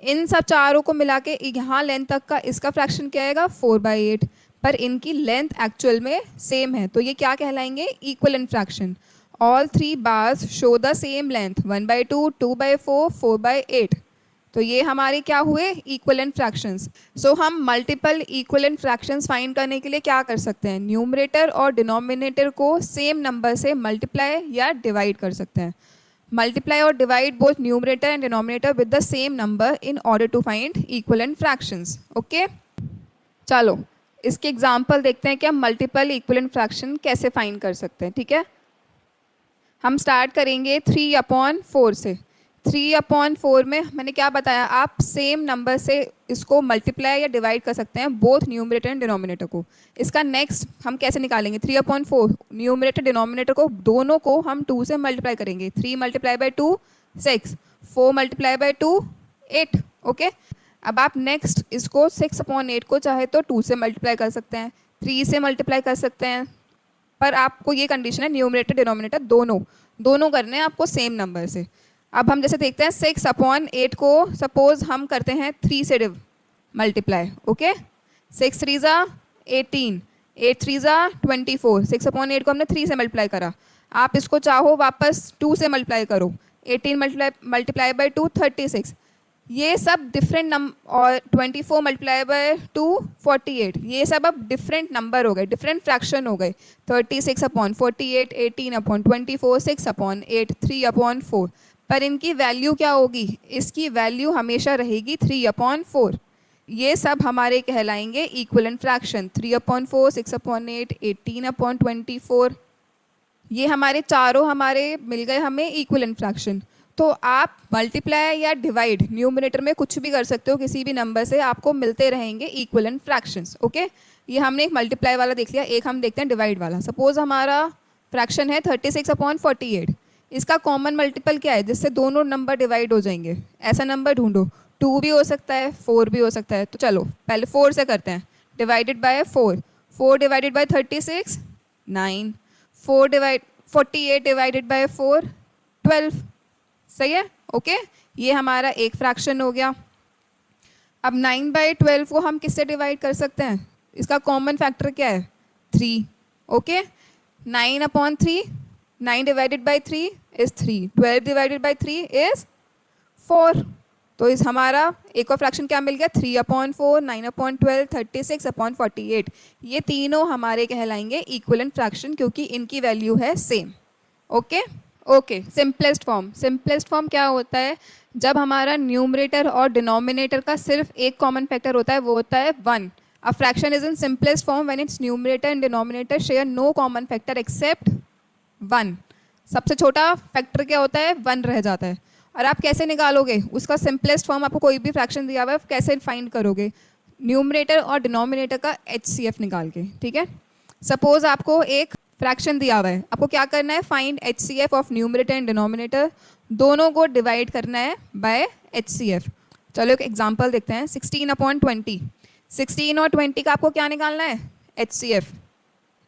इन सब चारों को मिला के यहाँ लेंथ तक का इसका फ्रैक्शन क्या आएगा, 4/8। पर इनकी लेंथ एक्चुअल में सेम है, तो ये क्या कहलाएंगे, equivalent fraction. All 3 bars show the same length, 1/2, 2/4, 4/8। तो ये हमारे क्या हुए, इक्वलेंट फ्रैक्शंस। सो हम मल्टीपल इक्वलेंट फ्रैक्शंस फाइंड करने के लिए क्या कर सकते हैं, न्यूमरेटर और डिनोमिनेटर को सेम नंबर से मल्टीप्लाई या डिवाइड कर सकते हैं। Multiply or divide both numerator and denominator with the same number in order to find equivalent fractions. Okay? चलो इसके एग्जाम्पल देखते हैं कि हम मल्टीपल इक्वलेंट फ्रैक्शन कैसे फाइंड कर सकते हैं, ठीक है। हम स्टार्ट करेंगे 3/4 से। 3/4 में मैंने क्या बताया, आप सेम नंबर से इसको मल्टीप्लाई या डिवाइड कर सकते हैं, बोथ न्यूमरेटर एंड डिनोमिनेटर को। इसका नेक्स्ट हम कैसे निकालेंगे, 3/4 न्यूमरेटर डिनोमिनेटर को दोनों को हम 2 से मल्टीप्लाई करेंगे। 3 × 2 6, 4 × 2 8। ओके, अब आप नेक्स्ट इसको 6/8 को चाहे तो 2 से मल्टीप्लाई कर सकते हैं, 3 से मल्टीप्लाई कर सकते हैं, पर आपको ये कंडीशन है न्यूमरेटर डिनोमिनेटर दोनों करने हैं आपको सेम नंबर से। अब हम जैसे देखते हैं 6/8 को सपोज हम करते हैं 3 से मल्टीप्लाई। ओके, 6 3 ज़ा 18, 8 3 ज़ा 24। 6/8 को हमने 3 से मल्टीप्लाई करा, आप इसको चाहो वापस 2 से मल्टीप्लाई करो, 18 मल्टीप्लाई बाई 2 36। ये सब डिफरेंट नंबर, और 24 × 2 48, ये सब अब डिफरेंट नंबर हो गए, डिफरेंट फ्रैक्शन हो गए। 36/48, 18/24, 6/8, 3/4। पर इनकी वैल्यू क्या होगी, इसकी वैल्यू हमेशा रहेगी 3/4। ये सब हमारे कहलाएंगे इक्विवेलेंट फ्रैक्शन। 3/4, 6/8, 18/24, ये हमारे चारों हमारे मिल गए हमें इक्विवेलेंट फ्रैक्शन। तो आप मल्टीप्लाई या डिवाइड न्यूमरेटर में कुछ भी कर सकते हो, किसी भी नंबर से आपको मिलते रहेंगे इक्विवेलेंट फ्रैक्शंस। ओके, ये हमने एक मल्टीप्लाई वाला देख लिया, एक हम देखते हैं डिवाइड वाला। सपोज हमारा फ्रैक्शन है 36/48, इसका कॉमन मल्टीपल क्या है जिससे दोनों नंबर डिवाइड हो जाएंगे, ऐसा नंबर ढूंढो। 2 भी हो सकता है, 4 भी हो सकता है। तो चलो पहले 4 से करते हैं, divided by 4, 4 divided by 36 9, 48 divided by 4 12। सही है, ओके, ये हमारा एक फ्रैक्शन हो गया। अब 9/12 को हम किससे डिवाइड कर सकते हैं, इसका कॉमन फैक्टर क्या है, 3। Okay, 9/3, 9 divided by 3 is 3, 12 divided by 3 is 4। तो इस हमारा एक और फ्रैक्शन क्या मिल गया, 3/4, 9/12, 36/48। ये तीनों हमारे कहलाएंगे इक्विवेलेंट फ्रैक्शन क्योंकि इनकी वैल्यू है same. Okay okay, simplest form क्या होता है, जब हमारा न्यूमरेटर और डिनोमिनेटर का सिर्फ एक कॉमन फैक्टर होता है, वो होता है 1। A fraction is in simplest form when its numerator and denominator share no common factor except 1। सबसे छोटा फैक्टर क्या होता है, 1 रह जाता है। और आप कैसे निकालोगे उसका सिंपलेस्ट फॉर्म, आपको कोई भी फ्रैक्शन दिया हुआ है कैसे फाइंड करोगे, न्यूमरेटर और डिनोमिनेटर का HCF निकाल के। ठीक है, सपोज आपको एक फ्रैक्शन दिया हुआ है, आपको क्या करना है, find HCF of numerator and denominator, दोनों को डिवाइड करना है बाय HCF। चलो एक एग्जांपल देखते हैं, 16/20। 16 और 20 का आपको क्या निकालना है, HCF।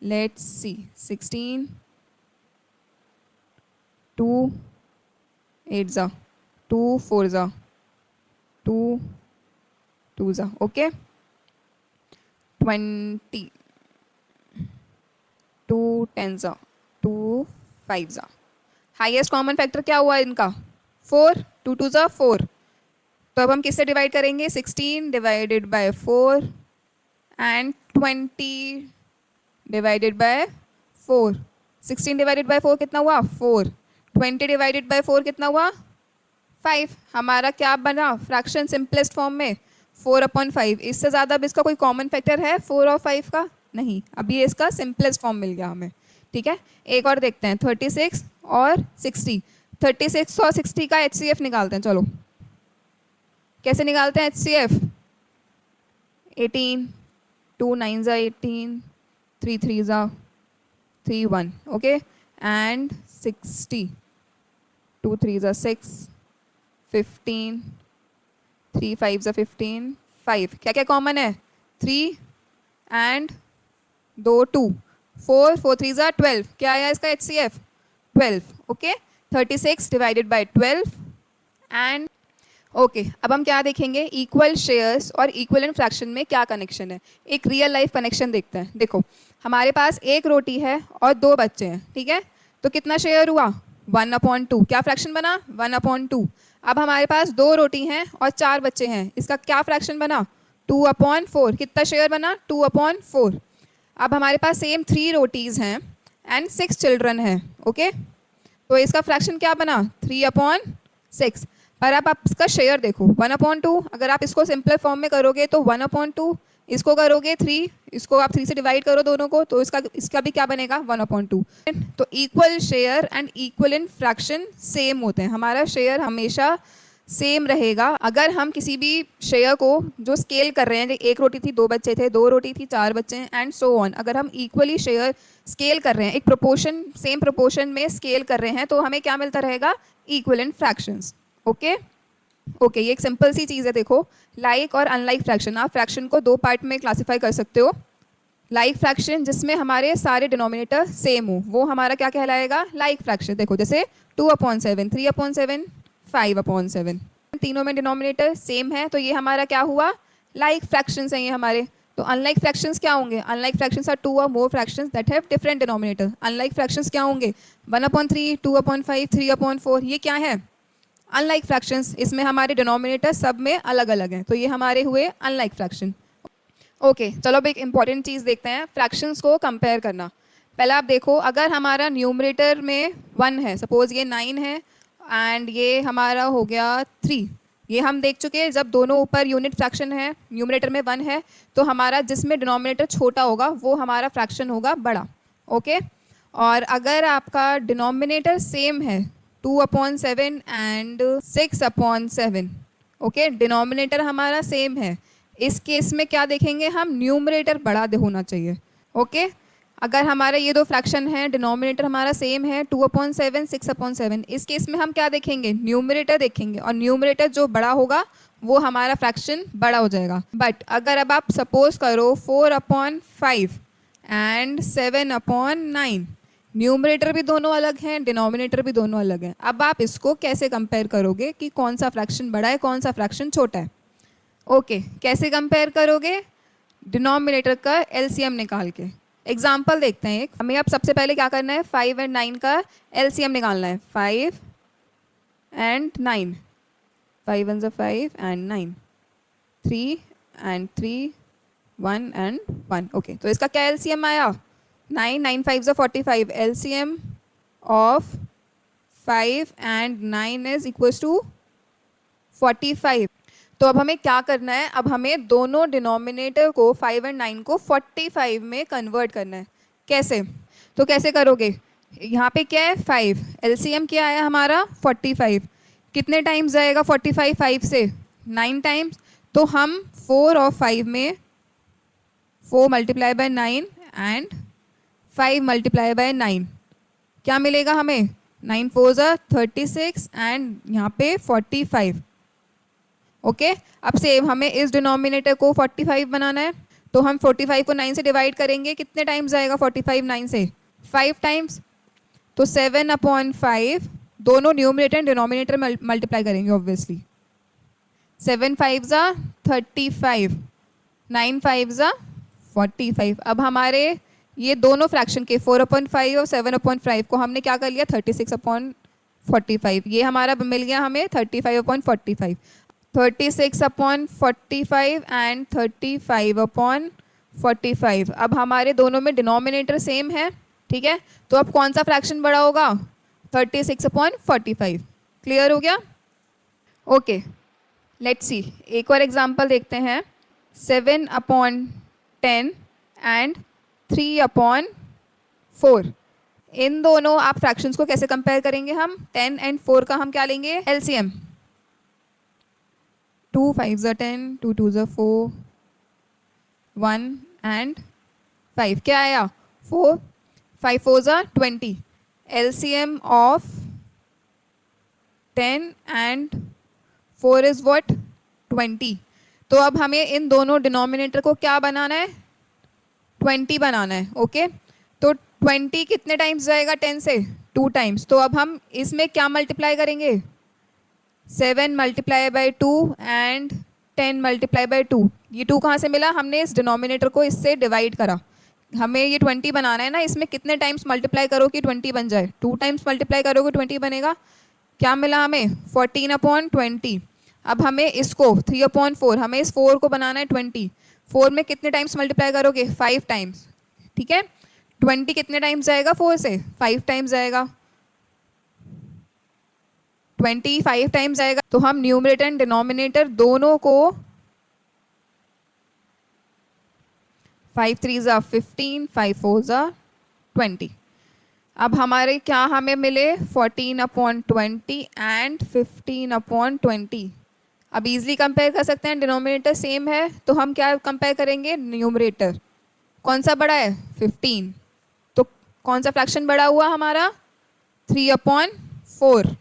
लेट्स सी, 16 2 8 ज़ा 2 4 ज़ा 2 2 ज़ा ओके 20 2 10 ज़ा 2 5 ज़ा। हाईएस्ट कॉमन फैक्टर क्या हुआ इनका, 4, 2 2 ज़ा 4। तो अब हम किससे डिवाइड करेंगे, 16 divided by 4 and 20 divided by 4। 16 divided by 4 कितना हुआ? 4। 20 डिवाइडेड बाय 4 कितना हुआ? 5। हमारा क्या बना फ्रैक्शन सिंपलेस्ट फॉर्म में? 4/5। इससे ज़्यादा अब इसका कोई कॉमन फैक्टर है 4 और 5 का? नहीं। अभी इसका सिंपलेस्ट फॉर्म मिल गया हमें। ठीक है, एक और देखते हैं, 36 और 60। 36 और 60 का HCF निकालते हैं। चलो, कैसे निकालते हैं HCF? 18, 2 9 18, 3 3 3 1, okay, and 60, 2 3 6, 15, 3 5 15, 5। क्या क्या कॉमन है? 3 एंड 2 2, 4 4 3 12। क्या आया इसका HCF? 12, okay. 36 divided by 12 and okay. अब हम क्या देखेंगे? इक्वल शेयर्स और इक्वलेंट फ्रैक्शन में क्या कनेक्शन है। एक रियल लाइफ कनेक्शन देखते हैं। देखो, हमारे पास एक रोटी है और 2 बच्चे हैं, ठीक है, तो कितना शेयर हुआ? 1/2। क्या फ्रैक्शन बना? 1/2। अब हमारे पास 2 रोटी हैं और 4 बच्चे हैं, इसका क्या फ्रैक्शन बना? 2/4। कितना शेयर बना? 2/4। अब हमारे पास सेम 3 रोटीज़ हैं एंड 6 चिल्ड्रन हैं, ओके, तो इसका फ्रैक्शन क्या बना? 3/6। पर अब आप इसका शेयर देखो, 1/2। अगर आप इसको सिंपल फॉर्म में करोगे तो 1/2, इसको करोगे 3, इसको आप 3 से डिवाइड करो दोनों को, तो इसका भी क्या बनेगा? 1/2। तो equal share and equivalent fraction same होते हैं। हमारा शेयर हमेशा सेम रहेगा। अगर हम किसी भी शेयर को जो स्केल कर रहे हैं, एक रोटी थी 2 बच्चे थे, 2 रोटी थी 4 बच्चे हैं, एंड सो ऑन, अगर हम इक्वली शेयर स्केल कर रहे हैं, एक प्रोपोर्शन सेम प्रोपोर्शन में स्केल कर रहे हैं, तो हमें क्या मिलता रहेगा? Equivalent fractions, okay. ओके, ये एक सिंपल सी चीज़ है। देखो, लाइक और अनलाइक फ्रैक्शन, आप फ्रैक्शन को 2 पार्ट में क्लासीफाई कर सकते हो। लाइक फ्रैक्शन जिसमें हमारे सारे डिनोमिनेटर सेम हो, वो हमारा क्या कहलाएगा? Like fraction. देखो, जैसे 2/7, 3/7, 5/7, तीनों में डिनोमिनेटर सेम है, तो ये हमारा क्या हुआ? लाइक फ्रैक्शंस हैं ये हमारे। तो अनलाइक फ्रैक्शंस क्या होंगे? अनलाइक फ्रैक्शंस आर 2 और more fractions that have different denominator. Unlike fractions क्या होंगे? 1/3, 2/5, 3/4। ये क्या है? Unlike fractions. इसमें हमारे डिनोमिनेटर सब में अलग अलग हैं, तो ये हमारे हुए अनलाइक फ्रैक्शन। ओके, चलो अब एक इंपॉर्टेंट चीज़ देखते हैं, फ्रैक्शंस को कंपेयर करना। पहले आप देखो, अगर हमारा न्यूमरेटर में 1 है, सपोज ये 9 है एंड ये हमारा हो गया 3, ये हम देख चुके हैं, जब दोनों ऊपर यूनिट फ्रैक्शन है, न्यूमरेटर में 1 है, तो हमारा जिसमें डिनोमिनेटर छोटा होगा वो हमारा फ्रैक्शन होगा बड़ा, ओके। और अगर आपका डिनोमिनेटर सेम है 2/7 एंड 6/7, ओके, डिनोमिनेटर हमारा सेम है, इस केस में क्या देखेंगे हम? न्यूमरेटर बड़ा होना चाहिए, ओके। अगर हमारे ये 2 फ्रैक्शन हैं, डिनोमिनेटर हमारा सेम है 2/7, 6/7, इस केस में हम क्या देखेंगे? न्यूमरेटर देखेंगे, और न्यूमरेटर जो बड़ा होगा वो हमारा फ्रैक्शन बड़ा हो जाएगा। बट अगर अब आप सपोज करो 4/5 एंड 7/9, न्यूमरेटर भी दोनों अलग हैं, डिनोमिनेटर भी दोनों अलग हैं। अब आप इसको कैसे कंपेयर करोगे कि कौन सा फ्रैक्शन बड़ा है, कौन सा फ्रैक्शन छोटा है? ओके, कैसे कंपेयर करोगे? डिनोमिनेटर का एलसीएम निकाल के। एग्जाम्पल देखते हैं एक। हमें अब सबसे पहले क्या करना है? 5 और 9 का एलसीएम निकालना है। 5 and 9, 5 1 5 and 9, 3 and 3, 1 and 1, okay. तो इसका क्या एलसीएम आया? 9 9 5 45, LCM of 5 and 9 is equals to 45। तो अब हमें क्या करना है? अब हमें दोनों डिनोमिनेटर को 5 और 9 को 45 में कन्वर्ट करना है। कैसे? तो कैसे करोगे? यहाँ पे क्या है? 5, एलसीएम क्या आया हमारा? 45। कितने टाइम्स जाएगा 45 5 से? 9 टाइम्स। तो हम 4 और 5 में 4 multiply by 9 and 5 multiply by 9, क्या मिलेगा हमें? 9 4 36 एंड यहाँ पे 45, ओके। अब सेम हमें इस डिनोमिनेटर को 45 बनाना है, तो हम 45 को 9 से डिवाइड करेंगे, कितने टाइम्स जाएगा 45 9 से? 5 टाइम्स। तो 7/5, दोनों न्यूमरेटर एंड डिनोमिनेटर मल्टीप्लाई करेंगे ऑब्वियसली। 7 5 35, 9 5 45। अब हमारे ये दोनों फ्रैक्शन के 4/5 और 7/5 को हमने क्या कर लिया? 36/45। ये हमारा मिल गया हमें 35/45। 36/45 एंड 35/45। अब हमारे दोनों में डिनोमिनेटर सेम है, ठीक है, तो अब कौन सा फ्रैक्शन बड़ा होगा? 36/45। क्लियर हो गया? ओके, लेट्स सी, एक और एग्जांपल देखते हैं। 7/10 एंड 3/4। इन दोनों आप फ्रैक्शंस को कैसे कंपेयर करेंगे? हम 10 एंड 4 का हम क्या लेंगे? एलसीएम। 2 5 10, 2 2 4, 1 एंड 5 क्या आया? 4, 5 4 20। LCM of 10 and 4 is what? 20। तो अब हमें इन दोनों डिनोमिनेटर को क्या बनाना है? 20 बनाना है। ओके, तो 20 कितने टाइम्स जाएगा 10 से? 2 टाइम्स। तो अब हम इसमें क्या मल्टीप्लाई करेंगे? 7 multiply by 2 and 10 multiply by 2। ये 2 कहाँ से मिला? हमने इस डिनोमिनेटर को इससे डिवाइड करा। हमें ये 20 बनाना है ना, इसमें कितने टाइम्स मल्टीप्लाई करो कि 20 बन जाए? 2 टाइम्स मल्टीप्लाई करोगे 20 बनेगा। क्या मिला हमें? 14/20। अब हमें इसको 3/4, हमें इस 4 को बनाना है 20। 4 में कितने टाइम्स मल्टीप्लाई करोगे? 5 टाइम्स। ठीक है, 20 कितने टाइम्स जाएगा 4 से? 5 टाइम्स जाएगा। 25 टाइम्स जाएगा। तो हम न्यूमरेटर एंड डिनोमिनेटर दोनों को 5 3 15, 5 4 20। अब हमारे क्या हमें मिले? 14/20 एंड 15/20। अब इजीली कंपेयर कर सकते हैं, डिनोमिनेटर सेम है, तो हम क्या कंपेयर करेंगे? न्यूमरेटर। कौन सा बड़ा है? 15। तो कौन सा फ्रैक्शन बड़ा हुआ हमारा? 3/4।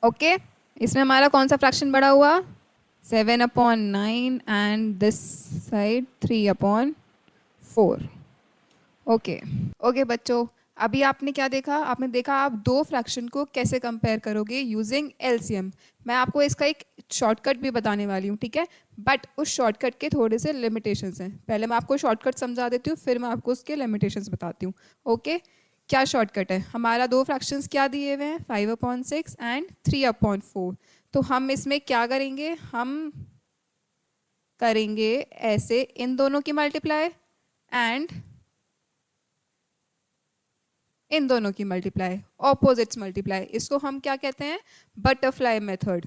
ओके, इसमें हमारा कौन सा फ्रैक्शन बड़ा हुआ? 7/9 and this side 3/4। Okay okay बच्चों, अभी आपने क्या देखा? आपने देखा आप दो फ्रैक्शन को कैसे कंपेयर करोगे यूजिंग एलसीएम। मैं आपको इसका एक शॉर्टकट भी बताने वाली हूँ, ठीक है? बट उस शॉर्टकट के थोड़े से लिमिटेशंस हैं। पहले मैं आपको शॉर्टकट समझा देती हूँ, फिर मैं आपको उसके लिमिटेशंस बताती हूँ। ओके, क्या शॉर्टकट है? हमारा दो फ्रैक्शंस क्या दिए हुए हैं? 5/6 एंड 3/4। तो हम इसमें क्या करेंगे? हम करेंगे ऐसे, इन दोनों की मल्टीप्लाई एंड इन दोनों की मल्टीप्लाई, ऑपोजिट्स मल्टीप्लाई। इसको हम क्या कहते हैं? Butterfly method.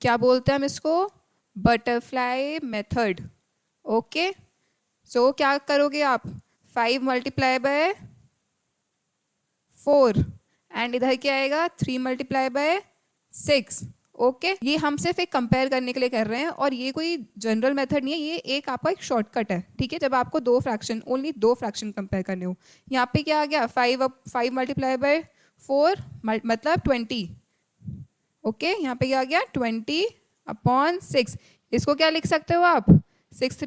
क्या बोलते हैं हम इसको? Butterfly method. ओके, सो क्या करोगे आप? 5 मल्टीप्लाई बाय 4 एंड इधर क्या आएगा? 3 मल्टीप्लाई बाय 6। ओके, ये हम सिर्फ एक कंपेयर करने के लिए कर रहे हैं, और ये कोई जनरल मेथड नहीं है, ये एक आपका एक शॉर्टकट है। ठीक है, जब आपको दो फ्रैक्शन, ओनली दो फ्रैक्शन कंपेयर करने हो। यहाँ पे क्या आ गया? 5 मल्टीप्लाई बाय 4 मतलब 20। ओके, यहाँ पे क्या आ गया? 20/6। इसको क्या लिख सकते हो आप? 6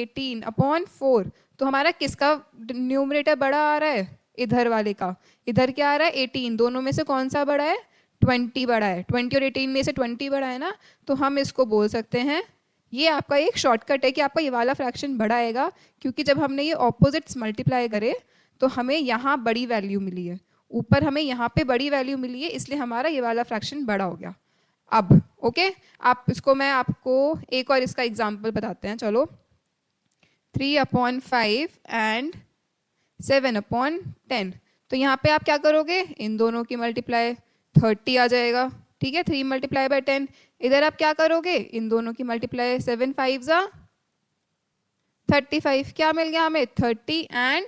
3 18/4। तो हमारा किसका न्यूमरेटर बड़ा आ रहा है? इधर वाले का। इधर क्या आ रहा है? 18। दोनों में से कौन सा बड़ा है? 20 बड़ा है। 20 और 18 में से 20 बड़ा है ना, तो हम इसको बोल सकते हैं, ये आपका एक शॉर्टकट है कि आपका ये वाला फ्रैक्शन बड़ा आएगा, क्योंकि जब हमने ये ऑपोजिट्स मल्टीप्लाई करे तो हमें यहाँ बड़ी वैल्यू मिली है, ऊपर हमें यहाँ पे बड़ी वैल्यू मिली है, इसलिए हमारा ये वाला फ्रैक्शन बड़ा हो गया। अब ओके, आप इसको, मैं आपको एक और इसका एग्जांपल बताते हैं। चलो, 3/5 एंड 7/10। तो यहाँ पे आप क्या करोगे? इन दोनों की मल्टीप्लाई, 30 आ जाएगा। ठीक है, 3 मल्टीप्लाई बाय 10। इधर आप क्या करोगे? इन दोनों की मल्टीप्लाई, 7 5 35। क्या मिल गया हमें? 30 एंड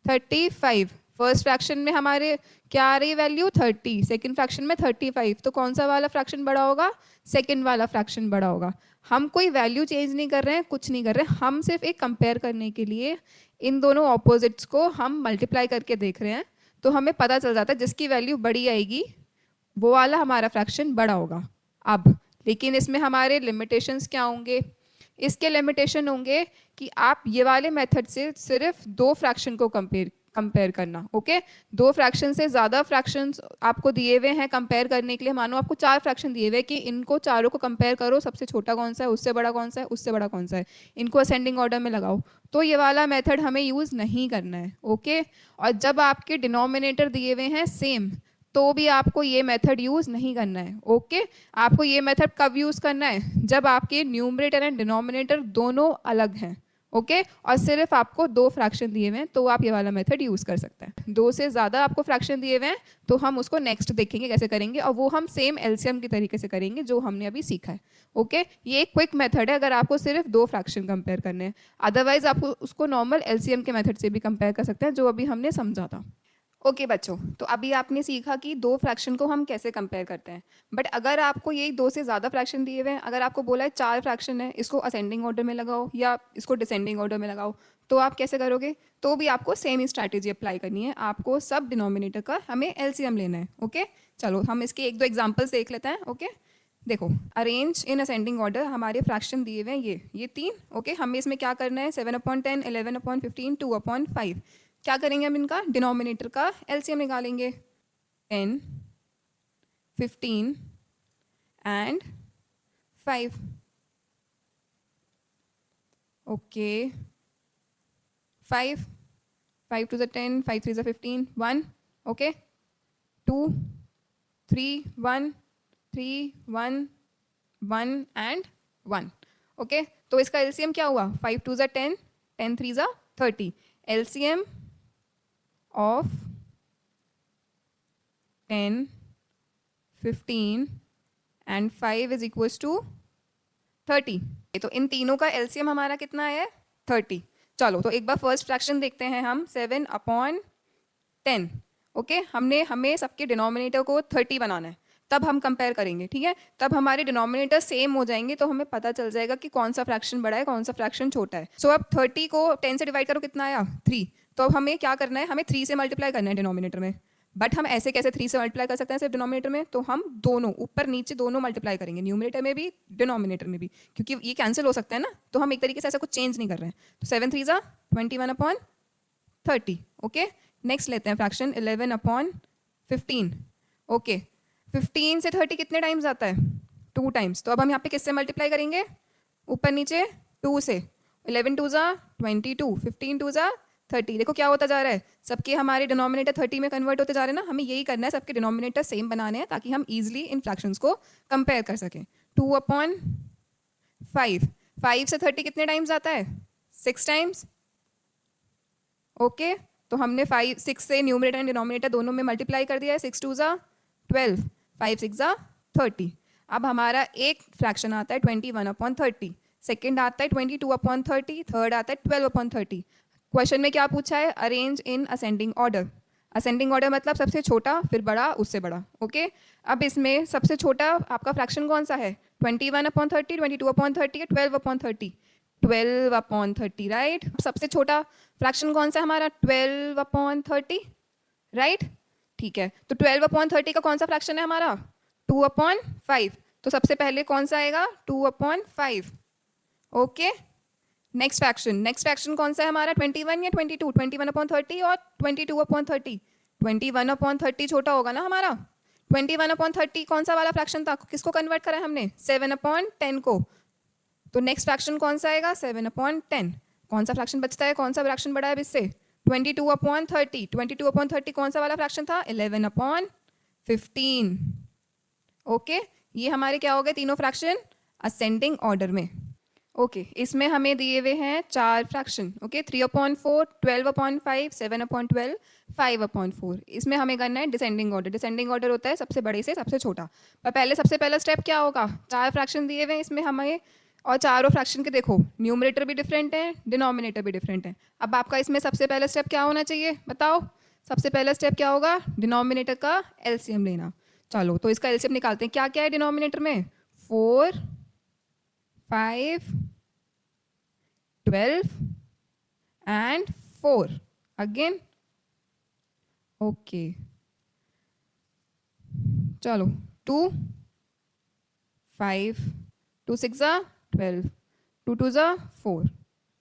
35। फर्स्ट फ्रैक्शन में हमारे क्या आ रही वैल्यू? 30। सेकंड फ्रैक्शन में 35। तो कौन सा वाला फ्रैक्शन बड़ा होगा? सेकंड वाला फ्रैक्शन बड़ा होगा। हम कोई वैल्यू चेंज नहीं कर रहे हैं, कुछ नहीं कर रहे हैं, हम सिर्फ एक कंपेयर करने के लिए इन दोनों ऑपोजिट्स को हम मल्टीप्लाई करके देख रहे हैं। तो हमें पता चल जाता है जिसकी वैल्यू बड़ी आएगी वो वाला हमारा फ्रैक्शन बड़ा होगा। अब लेकिन इसमें हमारे लिमिटेशंस क्या होंगे? इसके लिमिटेशन होंगे कि आप ये वाले मेथड से सिर्फ दो फ्रैक्शन को कंपेयर करना। ओके, दो फ्रैक्शन से ज़्यादा फ्रैक्शंस आपको दिए हुए हैं कंपेयर करने के लिए। मानो आपको 4 फ्रैक्शन दिए हुए कि इनको चारों को कंपेयर करो, सबसे छोटा कौन सा है, उससे बड़ा कौन सा है, उससे बड़ा कौन सा है, इनको असेंडिंग ऑर्डर में लगाओ। तो ये वाला मेथड हमें यूज़ नहीं करना है। ओके, और जब आपके डिनोमिनेटर दिए हुए हैं सेम, तो भी आपको ये मेथड यूज़ नहीं करना है। ओके, आपको ये मेथड कब यूज़ करना है? जब आपके न्यूमरेटर एंड डिनोमिनेटर दोनों अलग हैं। ओके और सिर्फ आपको 2 फ्रैक्शन दिए हुए हैं तो आप ये वाला मेथड यूज़ कर सकते हैं। 2 से ज़्यादा आपको फ्रैक्शन दिए हुए हैं तो हम उसको नेक्स्ट देखेंगे कैसे करेंगे, और वो हम सेम एलसीएम की तरीके से करेंगे जो हमने अभी सीखा है। ओके ये एक क्विक मेथड है अगर आपको सिर्फ 2 फ्रैक्शन कंपेयर करने हैं। अदरवाइज आप उसको नॉर्मल एलसीएम के मेथड से भी कंपेयर कर सकते हैं जो अभी हमने समझा था। ओके बच्चों, तो अभी आपने सीखा कि 2 फ्रैक्शन को हम कैसे कंपेयर करते हैं। बट अगर आपको यही 2 से ज़्यादा फ्रैक्शन दिए हुए हैं, अगर आपको बोला है 4 फ्रैक्शन है, इसको असेंडिंग ऑर्डर में लगाओ या इसको डिसेंडिंग ऑर्डर में लगाओ, तो आप कैसे करोगे? तो भी आपको सेम ही स्ट्रैटेजी अप्लाई करनी है। आपको सब डिनोमिनेटर का हमें एलसीएम लेना है। ओके चलो हम इसके 1-2 एग्जाम्पल्स देख लेते हैं। ओके देखो, अरेंज इन असेंडिंग ऑर्डर, हमारे फ्रैक्शन दिए हुए हैं ये 3। ओके हमें इसमें क्या करना है, 7/10, 11/15, 2/5। क्या करेंगे हम, इनका डिनोमिनेटर का एलसीएम निकालेंगे। 10, 15 and 5। Okay 5 5 to the 10, 5 3 the 15, 1। Okay 2 3 1 3 1 1 and 1। Okay तो इसका एलसीएम क्या हुआ, 5 2 the 10, 10 3 the 30। LCM of 10, 15 and 5 is equals to 30। तो इन तीनों का एलसीएम हमारा कितना है, 30। चलो तो एक बार फर्स्ट फ्रैक्शन देखते हैं हम, 7/10। ओके हमें सबके डिनोमिनेटर को 30 बनाना है, तब हम कंपेयर करेंगे। ठीक है तब हमारे डिनोमिनेटर सेम हो जाएंगे तो हमें पता चल जाएगा कि कौन सा फ्रैक्शन बड़ा है कौन सा फ्रैक्शन छोटा है। सो अब 30 को 10 से डिवाइड करो, कितना आया, 3। तो अब हमें क्या करना है, हमें 3 से मल्टीप्लाई करना है डिनोमिनेटर में। बट हम ऐसे कैसे 3 से मल्टीप्लाई कर सकते हैं सिर्फ डिनोमिनेटर में, तो हम दोनों ऊपर नीचे दोनों मल्टीप्लाई करेंगे, न्यूमिनेटर में भी डिनोमिनेटर में भी, क्योंकि ये कैंसिल हो सकता है ना, तो हम एक तरीके से ऐसा कुछ चेंज नहीं कर रहे हैं। तो 7 3 जा 21/30। ओके नेक्स्ट लेते हैं फ्रैक्शन 11/15। ओके 15 से 30 कितने टाइम्स आता है, 2 टाइम्स। तो अब हम यहाँ पे किससे मल्टीप्लाई करेंगे, ऊपर नीचे 2 से। 11 2 जा 22, 15 2 जा 30। देखो क्या होता जा रहा है, सबके हमारे डिनोमिनेटर 30 में कन्वर्ट होते जा रहे हैं ना। हमें यही करना है, सबके डिनोमिनेटर सेम बनाने हैं ताकि हम इजीली इन फ्रैक्शंस को कंपेयर कर सकें। 2/5, 5 से 30 कितने टाइम्स आता है, 6 टाइम्स। ओके तो हमने 6 से न्यूमरेटर एंड डिनोमिनेटर दोनों में मल्टीप्लाई कर दिया है। 6 2 जा 12, 5 6 जा 30। अब हमारा एक फ्रैक्शन आता है 21/30, सेकेंड आता है 22/30, थर्ड आता है 12/30। क्वेश्चन में क्या पूछा है, arrange in ascending order. Ascending order मतलब सबसे छोटा फिर बड़ा उससे बड़ा। ओके अब इसमें सबसे छोटा आपका फ्रैक्शन कौन सा है, 21/30, 22/30 या 12/30। 12/30 राइट। सबसे छोटा फ्रैक्शन कौन सा है हमारा, 12/30 राइट। ठीक है तो 12/30 का कौन सा फ्रैक्शन है हमारा, 2/5। तो सबसे पहले कौन सा आएगा, 2/5। ओके नेक्स्ट फ्रैक्शन कौन सा है हमारा, 21 या 22, 21/30 और 22/30। 21/30 छोटा होगा ना हमारा। 21/30 कौन सा वाला फ्रैक्शन था, किसको कन्वर्ट करा है हमने, 7/10 को। तो नेक्स्ट फ्रैक्शन कौन सा आएगा, 7/10। कौन सा फ्रैक्शन बचता है, कौन सा फ्रैक्शन बड़ा है अब इससे, 22/30। 22/30 कौन सा वाला फ्रैक्शन था, 11/15। ओके ये हमारे क्या हो गए तीनों फ्रैक्शन असेंडिंग ऑर्डर में। ओके इसमें हमें दिए हुए हैं 4 फ्रैक्शन। ओके 3/4, 12/5, 7/12, 5/4। इसमें हमें करना है डिसेंडिंग ऑर्डर। डिसेंडिंग ऑर्डर होता है सबसे बड़े से सबसे छोटा। पर पहले सबसे पहला स्टेप क्या होगा, 4 फ्रैक्शन दिए हुए हैं इसमें हमें, और चारों फ्रैक्शन के देखो न्यूमरेटर भी डिफरेंट है डिनोमिनेटर भी डिफरेंट है। अब आपका इसमें सबसे पहला स्टेप क्या होना चाहिए बताओ, सबसे पहला स्टेप क्या होगा, डिनोमिनेटर का एलसीएम लेना। चलो तो इसका एलसीएम निकालते हैं। क्या क्या है डिनोमिनेटर में, 4 5 12 एंड 4 अगेन। ओके चलो 2 5 2 6 12, 2 2 4,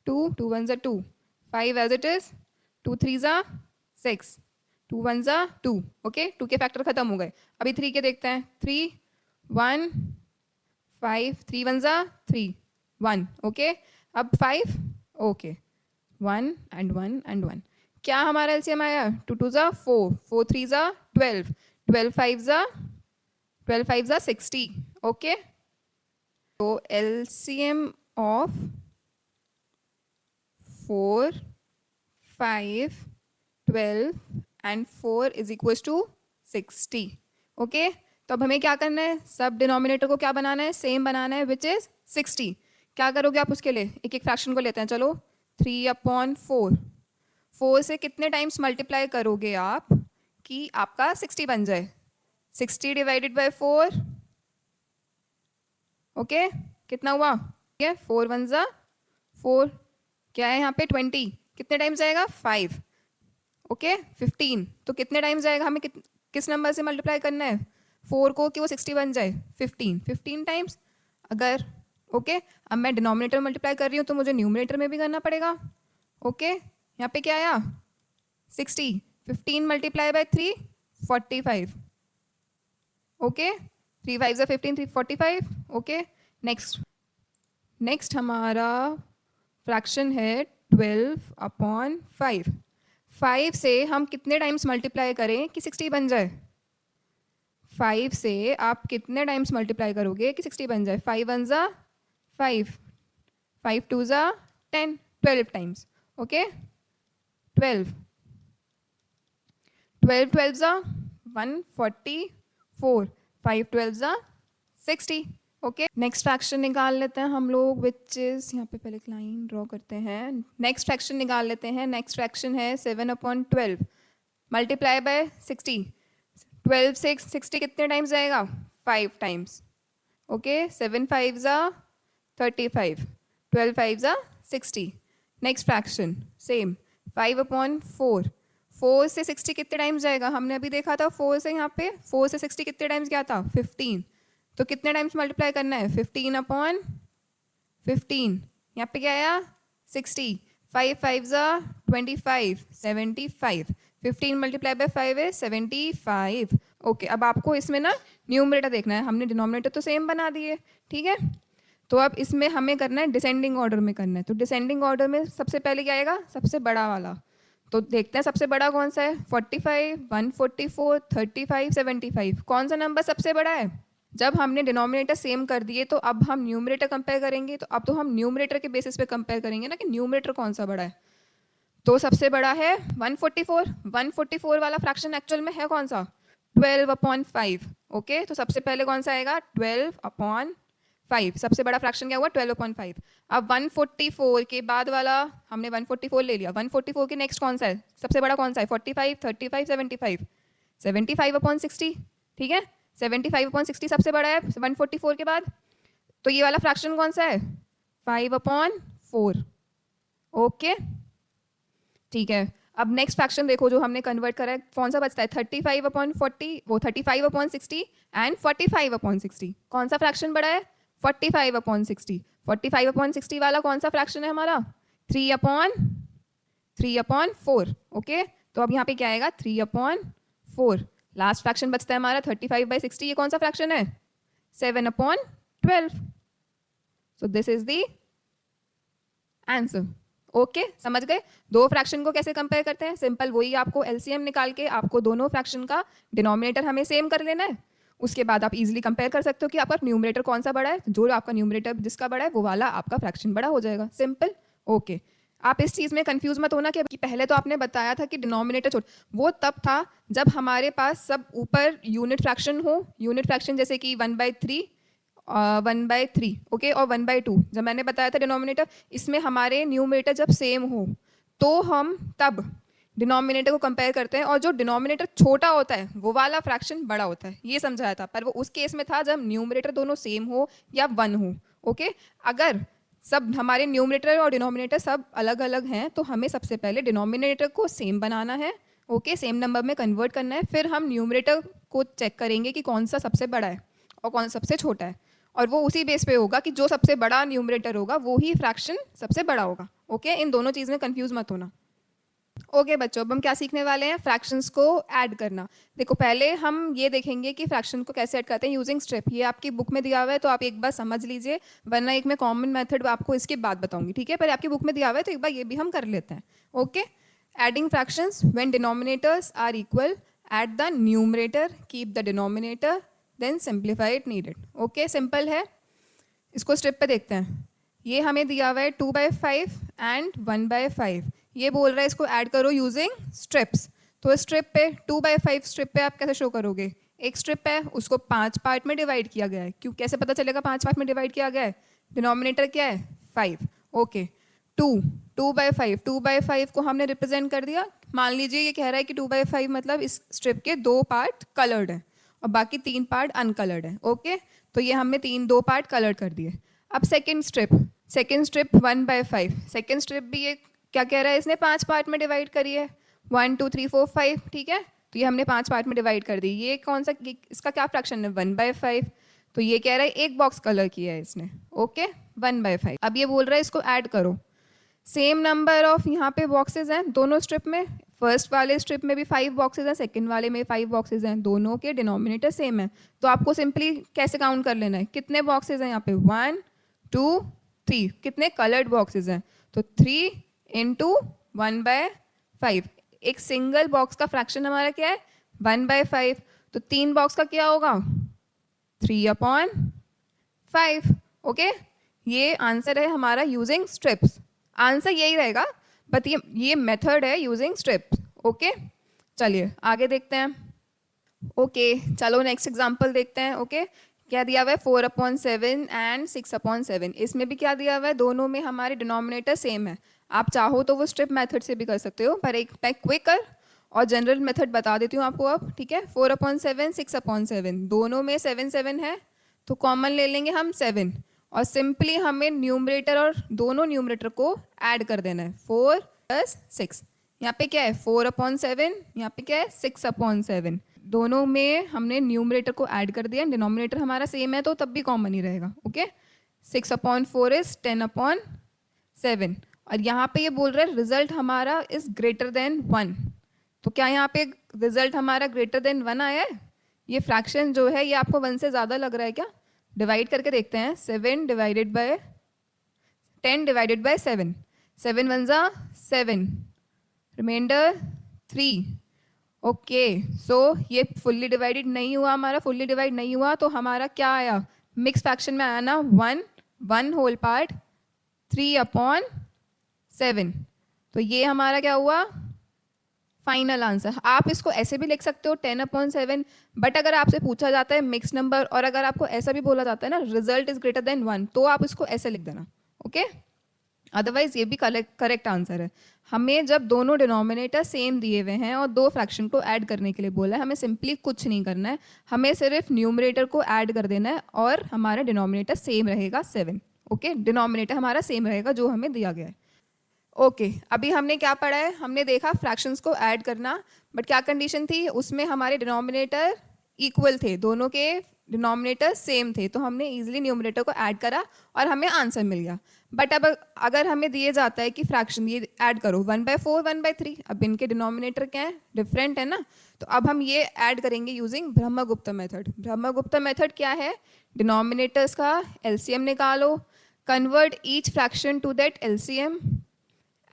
2 2 1 2, 5 as it is, 2 3 6, 2 1 2। ओके 2 के फैक्टर खत्म हो गए। अभी 3 के देखते हैं, 3 1 5, 3 1 3 1। ओके अब 5, ओके 1 एंड 1 एंड 1। क्या हमारा एलसीएम आया, 2 2 4, 4 3 12, 12 5 12 5 60। ओके तो LCM of 4, 5, 12 and 4 is equal to 60। Okay, तो अब हमें क्या करना है, सब डिनोमिनेटर को क्या बनाना है, सेम बनाना है, विच इज 60। क्या करोगे आप उसके लिए, एक एक फ्रैक्शन को लेते हैं, चलो 3/4, 4 से कितने टाइम्स मल्टीप्लाई करोगे आप कि आपका 60 बन जाए, 60 डिवाइडेड बाय 4, ओके कितना हुआ, ठीक है 4 1 ज़ा 4, क्या है यहाँ पे 20, कितने टाइम्स जाएगा 5, ओके 15, तो कितने टाइम्स जाएगा, हमें किस नंबर से मल्टीप्लाई करना है 4 को कि वो 60 बन जाए, 15 टाइम्स। अगर ओके अब मैं डिनोमिनेटर मल्टीप्लाई कर रही हूँ तो मुझे न्यूमरेटर में भी करना पड़ेगा। ओके यहाँ पे क्या आया 60, 15 मल्टीप्लाई बाय 3 45, ओके 3 5 ज़ा 15, 3 45, ओके नेक्स्ट हमारा फ्रैक्शन है 12/5। 5 से हम कितने टाइम्स मल्टीप्लाई करें कि 60 बन जाए, 5 से आप कितने टाइम्स मल्टीप्लाई करोगे कि 60 बन जाए, 5 1 ज़ा 5, 5 2 ज़ा 10, 12 टाइम्स, ओके 12 12 ज़ा 144, 5 12 ज़ा 60, ओके नेक्स्ट फ्रैक्शन निकाल लेते हैं हम लोग, विच इज यहाँ पे पहले एक लाइन ड्रॉ करते हैं, नेक्स्ट फ्रैक्शन निकाल लेते हैं। नेक्स्ट फ्रैक्शन है 7/12 मल्टीप्लाई बाय 60, 12 से 60 कितने टाइम्स जाएगा 5 टाइम्स, ओके 7 5 ज़ा 35, 12 5 ज़ा 60। नेक्स्ट फ्रैक्शन सेम 5/4, 4 से 60 कितने टाइम्स जाएगा, हमने अभी देखा था 4 से यहाँ पे 4 से 60 कितने टाइम्स गया था 15, तो कितने टाइम्स मल्टीप्लाई करना है 15/15, यहाँ पे क्या आया 60, 5 5 ज़ा 25, 75, 15 मल्टीप्लाई बाय 5 है 75, ओके अब आपको इसमें ना न्यूमरेटर देखना है, हमने डिनोमिनेटर तो सेम बना दिए, ठीक है तो अब इसमें हमें करना है डिसेंडिंग ऑर्डर में करना है, तो डिसेंडिंग ऑर्डर में सबसे पहले क्या आएगा, सबसे बड़ा वाला, तो देखते हैं सबसे बड़ा कौन सा है, 45, 144, 35, 75, कौन सा नंबर सबसे बड़ा है। जब हमने डिनोमिनेटर सेम कर दिए तो अब हम न्यूमरेटर कंपेयर करेंगे, तो अब तो हम न्यूमरेटर के बेसिस पे कंपेयर करेंगे ना कि न्यूमरेटर कौन सा बड़ा है, तो सबसे बड़ा है 144, 144 वाला फ्रैक्शन एक्चुअल में है कौन सा 12/5, ओके तो सबसे पहले कौन सा आएगा 12/5, सबसे बड़ा फ्रैक्शन क्या हुआ 12/5। अब 144 के बाद वाला हमने 144 ले लिया, 144 के नेक्स्ट कौन सा है, सबसे बड़ा कौन सा है 45, 35, 75, 75/60, ठीक है 75/60 सबसे बड़ा है 144 के बाद, तो ये वाला फ्रैक्शन कौन सा है 5/4, ओके ठीक है। अब नेक्स्ट फ्रैक्शन देखो जो हमने कन्वर्ट करा है कौन सा बचता है 35/40, वो 35/60 एंड 45/60, कौन सा फ्रैक्शन बड़ा है 45/60, 45/60 वाला कौन सा फ्रैक्शन है हमारा 3/4, ओके तो अब यहाँ पे क्या आएगा 3/4, लास्ट फ्रैक्शन बचता है हमारा 35/60, ये कौन सा फ्रैक्शन है 7/12, so this is the answer, okay समझ गए। दो फ्रैक्शन को कैसे कंपेयर करते हैं, सिंपल वही, आपको एलसीएम निकाल के आपको दोनों फ्रैक्शन का डिनोमिनेटर हमें सेम कर लेना है, उसके बाद आप इजीली कंपेयर कर सकते हो कि आपका न्यूमरेटर कौन सा बड़ा है, जो आपका न्यूमरेटर जिसका बड़ा है वो वाला आपका फ्रैक्शन बड़ा हो जाएगा, सिंपल, ओके आप इस चीज़ में कंफ्यूज मत होना कि पहले तो आपने बताया था कि डिनोमिनेटर छोड़, वो तब था जब हमारे पास सब ऊपर यूनिट फ्रैक्शन हो, यूनिट फ्रैक्शन जैसे कि 1/3, 1/3, ओके और 1/2, जब मैंने बताया था डिनोमिनेटर, इसमें हमारे न्यूमरेटर जब सेम हो तो हम तब डिनोमिनेटर को कंपेयर करते हैं, और जो डिनोमिनेटर छोटा होता है वो वाला फ्रैक्शन बड़ा होता है, ये समझाया था, पर वो उस केस में था जब न्यूमरेटर दोनों सेम हो या 1 हो, ओके अगर सब हमारे न्यूमरेटर और डिनोमिनेटर सब अलग अलग हैं तो हमें सबसे पहले डिनोमिनेटर को सेम बनाना है, ओके सेम नंबर में कन्वर्ट करना है, फिर हम न्यूमरेटर को चेक करेंगे कि कौन सा सबसे बड़ा है और कौन सा सबसे छोटा है, और वो उसी बेस पे होगा कि जो सबसे बड़ा न्यूमरेटर होगा वो ही फ्रैक्शन सबसे बड़ा होगा, ओके इन दोनों चीज़ में कंफ्यूज मत होना। ओके बच्चों, अब हम क्या सीखने वाले हैं, फ्रैक्शंस को ऐड करना। देखो पहले हम ये देखेंगे कि फ्रैक्शन को कैसे ऐड करते हैं यूजिंग स्टेप, ये आपकी बुक में दिया हुआ है तो आप एक बार समझ लीजिए, वरना एक मैं कॉमन मेथड आपको इसके बाद बताऊंगी, ठीक है, पर आपकी बुक में दिया हुआ है तो एक बार ये भी हम कर लेते हैं, okay adding fractions when denominators are equal, add the numerator keep the denominator then simplify it needed, okay simple है, इसको स्टेप पे देखते हैं। ये हमें दिया हुआ है 2/5 एंड 1/5। ये बोल रहा है इसको ऐड करो यूजिंग स्ट्रिप्स। तो स्ट्रिप पे 2/5 स्ट्रिप पे आप कैसे शो करोगे? एक स्ट्रिप है, उसको 5 पार्ट में डिवाइड किया गया है। क्यों, कैसे पता चलेगा 5 पार्ट में डिवाइड किया गया है? डिनोमिनेटर क्या है? 5। ओके, 2/5, 2/5 को हमने रिप्रेजेंट कर दिया। मान लीजिए ये कह रहा है कि 2/5 मतलब इस स्ट्रिप के 2 पार्ट कलर्ड है और बाकी 3 पार्ट अनकलर्ड है। ओके, तो ये हमने 2 पार्ट कलर्ड कर दिए। अब सेकेंड स्ट्रिप 1/5। सेकेंड स्ट्रिप भी ये क्या कह रहा है, इसने 5 पार्ट में डिवाइड करी है, 1 2 3 4 5, ठीक है। तो ये हमने 5 पार्ट में डिवाइड कर दी। ये कौन सा, इसका क्या फ्रैक्शन है? 1/5। तो ये कह रहा है एक बॉक्स कलर किया है इसने। ओके, 1/5। अब ये बोल रहा है इसको ऐड करो। सेम नंबर ऑफ यहाँ पे बॉक्सेस हैं दोनों स्ट्रिप में। फर्स्ट वाले स्ट्रिप में भी 5 बॉक्सेस हैं, सेकंड वाले में 5 बॉक्सेस हैं, दोनों के डिनोमिनेटर सेम है। तो आपको सिंपली कैसे काउंट कर लेना है, कितने बॉक्सेस हैं यहाँ पे? 1 2 3। कितने कलर्ड बॉक्सेस हैं? तो 3 इंटू 1/5। एक सिंगल बॉक्स का फ्रैक्शन हमारा क्या है? 1/5। तो 3 बॉक्स का क्या होगा? 3/5। ओके, ये आंसर है हमारा यूजिंग स्ट्रिप्स। आंसर यही रहेगा, बट ये मेथड है यूजिंग स्ट्रिप्स। ओके, चलिए आगे देखते हैं। ओके, चलो नेक्स्ट एग्जांपल देखते हैं। ओके, क्या दिया हुआ है? 4/7 एंड 6/7। इसमें भी क्या दिया हुआ है? दोनों में हमारे डिनोमिनेटर सेम है। आप चाहो तो वो स्ट्रिप मेथड से भी कर सकते हो, पर एक मैं क्विकर और जनरल मेथड बता देती हूँ आपको अब, ठीक है। 4/7 6/7, दोनों में 7 7 है, तो कॉमन ले लेंगे हम 7 और सिंपली हमें न्यूमरेटर और दोनों न्यूमरेटर को ऐड कर देना है। 4 + 6। यहाँ पे क्या है? 4/7, यहाँ पे क्या है? 6/7। दोनों में हमने न्यूमरेटर को ऐड कर दिया, डिनोमिनेटर हमारा सेम है तो तब भी कॉमन ही रहेगा। Okay, 6/4 is 10/7। और यहाँ पे ये बोल रहा है रिजल्ट हमारा इज ग्रेटर देन 1। तो क्या यहाँ पे रिजल्ट हमारा ग्रेटर देन 1 आया है? ये फ्रैक्शन जो है ये आपको 1 से ज़्यादा लग रहा है क्या? डिवाइड करके देखते हैं। 10 डिवाइडेड बाय 7, 7 1 ज़ा 7, रिमाइंडर 3। ओके, सो ये फुल्ली डिवाइडेड नहीं हुआ, हमारा फुल्ली डिवाइड नहीं हुआ, तो हमारा क्या आया? मिक्स फ्रैक्शन में आया ना 1 होल पार्ट 3/7। तो ये हमारा क्या हुआ? Final answer. आप इसको ऐसे भी लिख सकते हो 10/7, बट अगर आपसे पूछा जाता है मिक्स नंबर और अगर आपको ऐसा भी बोला जाता है ना रिजल्ट इज ग्रेटर देन 1, तो आप इसको ऐसे लिख देना। ओके, अदरवाइज ये भी करेक्ट आंसर है। हमें जब दोनों डिनोमिनेटर सेम दिए हुए हैं और दो फ्रैक्शन को ऐड करने के लिए बोला है, हमें सिंपली कुछ नहीं करना है, हमें सिर्फ न्यूमरेटर को ऐड कर देना है और हमारा डिनोमिनेटर सेम रहेगा 7। ओके, डिनोमिनेटर हमारा सेम रहेगा जो हमें दिया गया है। ओके, अभी हमने क्या पढ़ा है? हमने देखा फ्रैक्शंस को ऐड करना, बट क्या कंडीशन थी उसमें? हमारे डिनोमिनेटर इक्वल थे, दोनों के डिनोमिनेटर सेम थे, तो हमने इजीली न्यूमरेटर को ऐड करा और हमें आंसर मिल गया। बट अब अगर हमें दिए जाता है कि फ्रैक्शन ये ऐड करो 1/4 1/3, अब इनके डिनोमिनेटर क्या है? डिफरेंट है ना, तो अब हम ये ऐड करेंगे using Brahmagupta method. Brahmagupta method क्या है? डिनोमिनेटर्स का एलसीएम निकालो, convert each fraction to that LCM,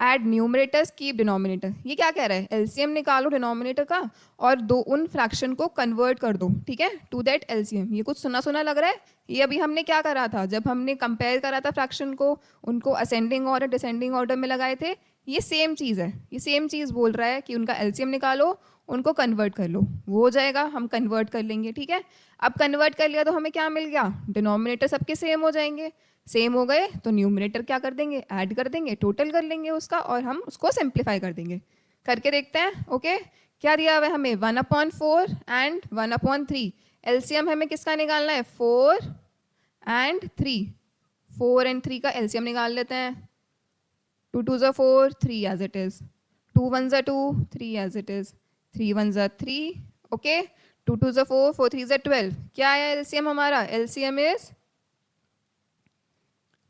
add numerators keep denominator. ये क्या कह रहा है? एलसीएम निकालो डिनोमिनेटर का और दो उन फ्रैक्शन को कन्वर्ट कर दो, ठीक है, टू दैट एलसीएम। ये कुछ सुना सुना लग रहा है? ये अभी हमने क्या करा था? जब हमने कंपेयर करा था फ्रैक्शन को, उनको असेंडिंग ऑर्डर डिसेंडिंग ऑर्डर में लगाए थे, ये सेम चीज़ है। ये सेम चीज़ बोल रहा है कि उनका एलसीएम निकालो, उनको कन्वर्ट कर लो, वो हो जाएगा। हम कन्वर्ट कर लेंगे, ठीक है। अब कन्वर्ट कर लिया तो हमें क्या मिल गया? डिनोमिनेटर सबके सेम हो जाएंगे। सेम हो गए तो न्यूमरेटर क्या कर देंगे? ऐड कर देंगे, टोटल कर लेंगे उसका और हम उसको सिंप्लीफाई कर देंगे। करके देखते हैं। ओके, क्या दिया हुआ है हमें? 1/4 एंड 1/3। एलसीएम हमें किसका निकालना है? 4 एंड 3। 4 एंड 3 का एलसीएम निकाल लेते हैं। 2 2 ज़ा 4, 3 एज इट इज, 2 1 ज़ा 2, 3 एज इट इज, 3 1 ज़ा 3। ओके, 2 2 ज़ा 4, 4 3 ज़ा 12। क्या आया एलसीएम हमारा? LCM is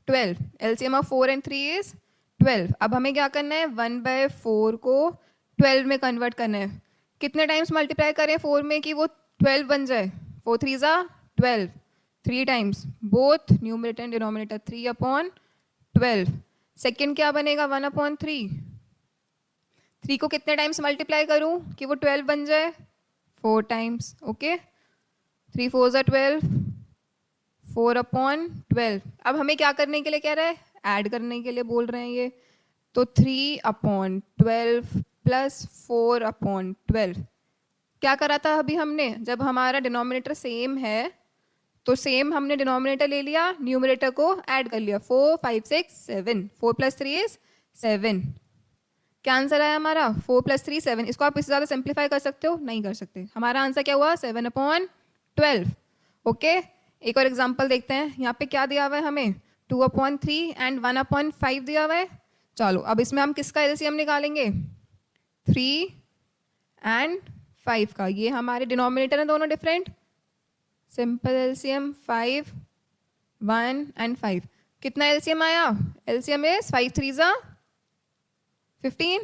12। LCM of 4 and 3 is 12। अब हमें क्या करना है? 1/4 को 12 में कन्वर्ट करना है। कितने टाइम्स मल्टीप्लाई करें 4 में कि वो 12 बन जाए? 4 3 ज़ा 12, 3 times, both numerator and denominator, 3/12। Second क्या बनेगा? 1/3। 3 को कितने टाइम्स मल्टीप्लाई करूं कि वो 12 बन जाए? 4 टाइम्स। ओके, 3 4 ज़ा 12, 4/12। अब हमें क्या करने के लिए कह रहा है? ऐड करने के लिए बोल रहे हैं ये। तो 3/12 प्लस 4/12 क्या करा था अभी हमने, जब हमारा डिनोमिनेटर सेम है तो सेम हमने डिनोमिनेटर ले लिया, न्यूमरेटर को ऐड कर लिया। 4 5 6 7, 4 + 3 इज 7। क्या आंसर आया हमारा? 4 + 3 7। इसको आप इससे ज़्यादा सिंप्लीफाई कर सकते हो? नहीं कर सकते। हमारा आंसर क्या हुआ? 7/12। ओके, एक और एग्जांपल देखते हैं। यहाँ पे क्या दिया हुआ है हमें? 2/3 एंड 1/5 दिया हुआ है। चलो अब इसमें हम किसका एलसीएम निकालेंगे? 3 एंड 5 का। ये हमारे डिनोमिनेटर हैं दोनों डिफरेंट। Simple LCM 5, 1 and 5। कितना एलसीएम आया? एलसीएम इज 5 3 ज़ा 15।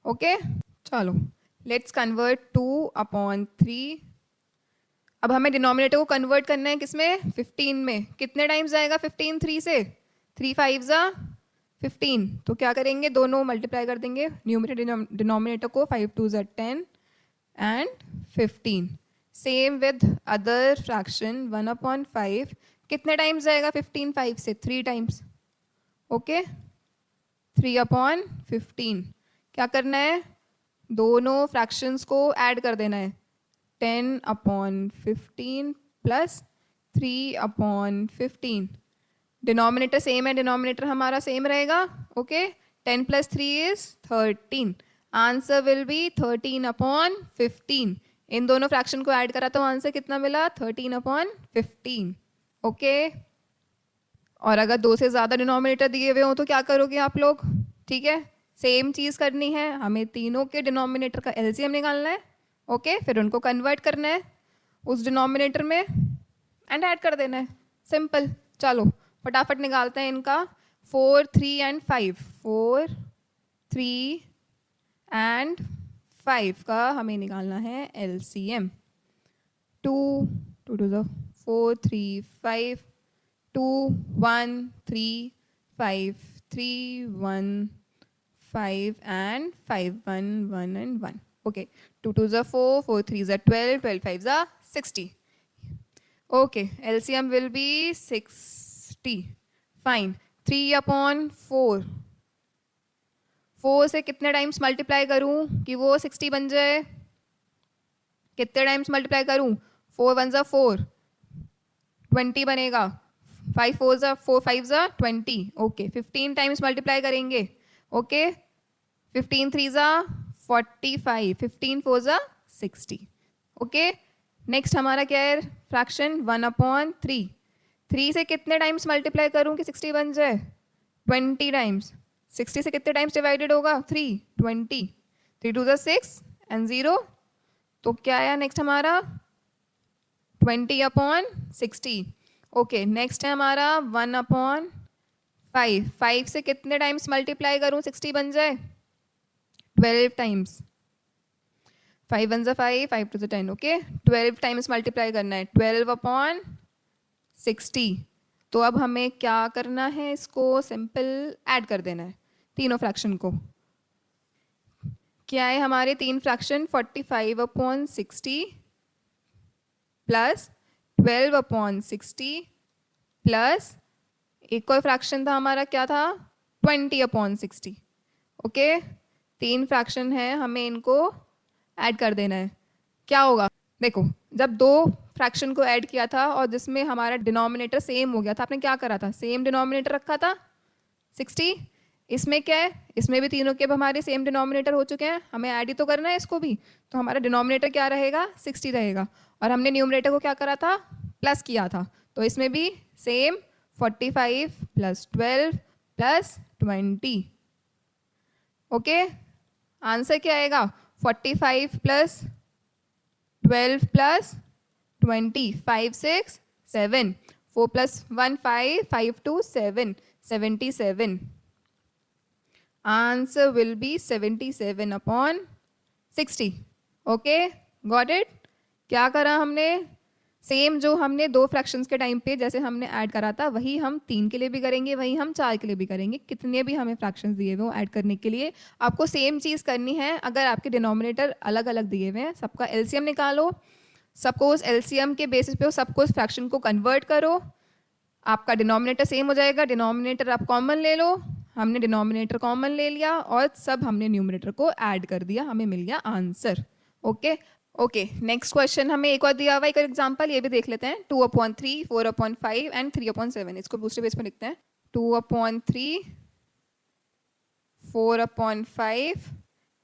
ओके, चलो लेट्स कन्वर्ट 2/3। अब हमें डिनोमिनेटर को कन्वर्ट करना है किसमें? 15 में। कितने टाइम्स जाएगा 15 3 से? 3 5 ज़ा 15। तो क्या करेंगे? दोनों मल्टीप्लाई कर देंगे न्यूमरेटर डिनोमिनेटर को। 5 2 ज़ा 10 and 15। Same with other fraction 1/5। कितने टाइम्स जाएगा 15 5 से? 3 टाइम्स। ओके, 3/15। क्या करना है? दोनों फ्रैक्शंस को ऐड कर देना है। 10/15 प्लस 3/15। डिनोमिनेटर सेम है, डिनोमिनेटर हमारा सेम रहेगा। Okay, 10 + 3 is 13। Answer will be 13/15। इन दोनों फ्रैक्शन को ऐड करा तो आंसर कितना मिला? 13/15। ओके, और अगर 2 से ज़्यादा डिनोमिनेटर दिए हुए हो तो क्या करोगे आप लोग? ठीक है, सेम चीज़ करनी है। हमें तीनों के डिनोमिनेटर का एलसीएम निकालना है। ओके, फिर उनको कन्वर्ट करना है उस डिनोमिनेटर में एंड ऐड कर देना है। सिंपल। चलो फटाफट निकालते हैं इनका। 4 3 एंड 5। 4 3 एंड 5 का हमें निकालना है एलसीएम। 2 2 2 ज़ा 4 3 5, 2 1 3 5 3 1 5 and 5 1 1 and 1. Okay, 2 2 ज़ा 4, 4 3 ज़ा 12, 12 5 ज़ा 60. Okay, LCM will be 60. Fine. 3/4। 4 से कितने टाइम्स मल्टीप्लाई करूं कि वो 60 बन जाए? कितने टाइम्स मल्टीप्लाई करूं? 4 1 ज़ा 4, 20 बनेगा। 5 4 ज़ा 4 5 ज़ा 20। ओके, 15 टाइम्स मल्टीप्लाई करेंगे। ओके, 15 3 ज़ा 45, 15 4 ज़ा 60। ओके, नेक्स्ट हमारा क्या है? फ्रैक्शन 1/3। 3 से कितने टाइम्स मल्टीप्लाई करूं कि 60 बन जाए? 20 टाइम्स। 60 से कितने टाइम्स डिवाइडेड होगा? 3 20। 3 2 ज़ा 6 एंड 0। तो क्या आया नेक्स्ट हमारा? 20/60। ओके, नेक्स्ट है हमारा 1/5। 5 से कितने टाइम्स मल्टीप्लाई करूं 60 बन जाए? 12 टाइम्स। 5 1 ज़ा 5, 5 2 ज़ा 10। ओके, 12 टाइम्स मल्टीप्लाई करना है। 12/60। तो अब हमें क्या करना है? इसको सिंपल ऐड कर देना है तीनों फ्रैक्शन को। क्या है हमारे तीन फ्रैक्शन? 45/60 प्लस 12/60 प्लस एक और फ्रैक्शन था हमारा, क्या था? 20/60। ओके, तीन फ्रैक्शन है, हमें इनको ऐड कर देना है। क्या होगा? देखो, जब दो फ्रैक्शन को ऐड किया था और जिसमें हमारा डिनोमिनेटर सेम हो गया था, आपने क्या करा था? सेम डिनोमिनेटर रखा था 60। इसमें क्या है? इसमें भी तीनों के अब हमारे सेम डिनोमिनेटर हो चुके हैं, हमें ऐड ही तो करना है इसको भी। तो हमारा डिनोमिनेटर क्या रहेगा? 60 रहेगा। और हमने न्यूमरेटर को क्या करा था? प्लस किया था। तो इसमें भी सेम 45 + 12 + 20। ओके, आंसर क्या आएगा? 45 + 12 + 20, 5 6 7, 4 + 1 5, 5 2 7, 77. Answer will be 77/60. Okay, got it? क्या करा हमने? सेम जो हमने दो फ्रैक्शंस के टाइम पे जैसे हमने ऐड करा था, वही हम 3 के लिए भी करेंगे, वही हम 4 के लिए भी करेंगे। कितने भी हमें फ्रैक्शंस दिए हुए हो ऐड करने के लिए आपको सेम चीज़ करनी है। अगर आपके डिनोमिनेटर अलग अलग दिए हुए हैं, सबका एलसीएम निकालो, सबको उस एलसीएम के बेसिस पे सबको उस फ्रैक्शन को कन्वर्ट करो। आपका डिनोमिनेटर सेम हो जाएगा, डिनोमिनेटर आप कॉमन ले लो, हमने डिनोमिनेटर कॉमन ले लिया और सब हमने न्यूमरेटर को ऐड कर दिया, हमें मिल गया answer. Okay okay, next question हमें एक और दिया हुआ है, एक एग्जांपल ये भी देख लेते हैं। 2/3, 4/5 एंड 3/7। इसको दूसरे पेज पर लिखते हैं। 2/3, 4/5,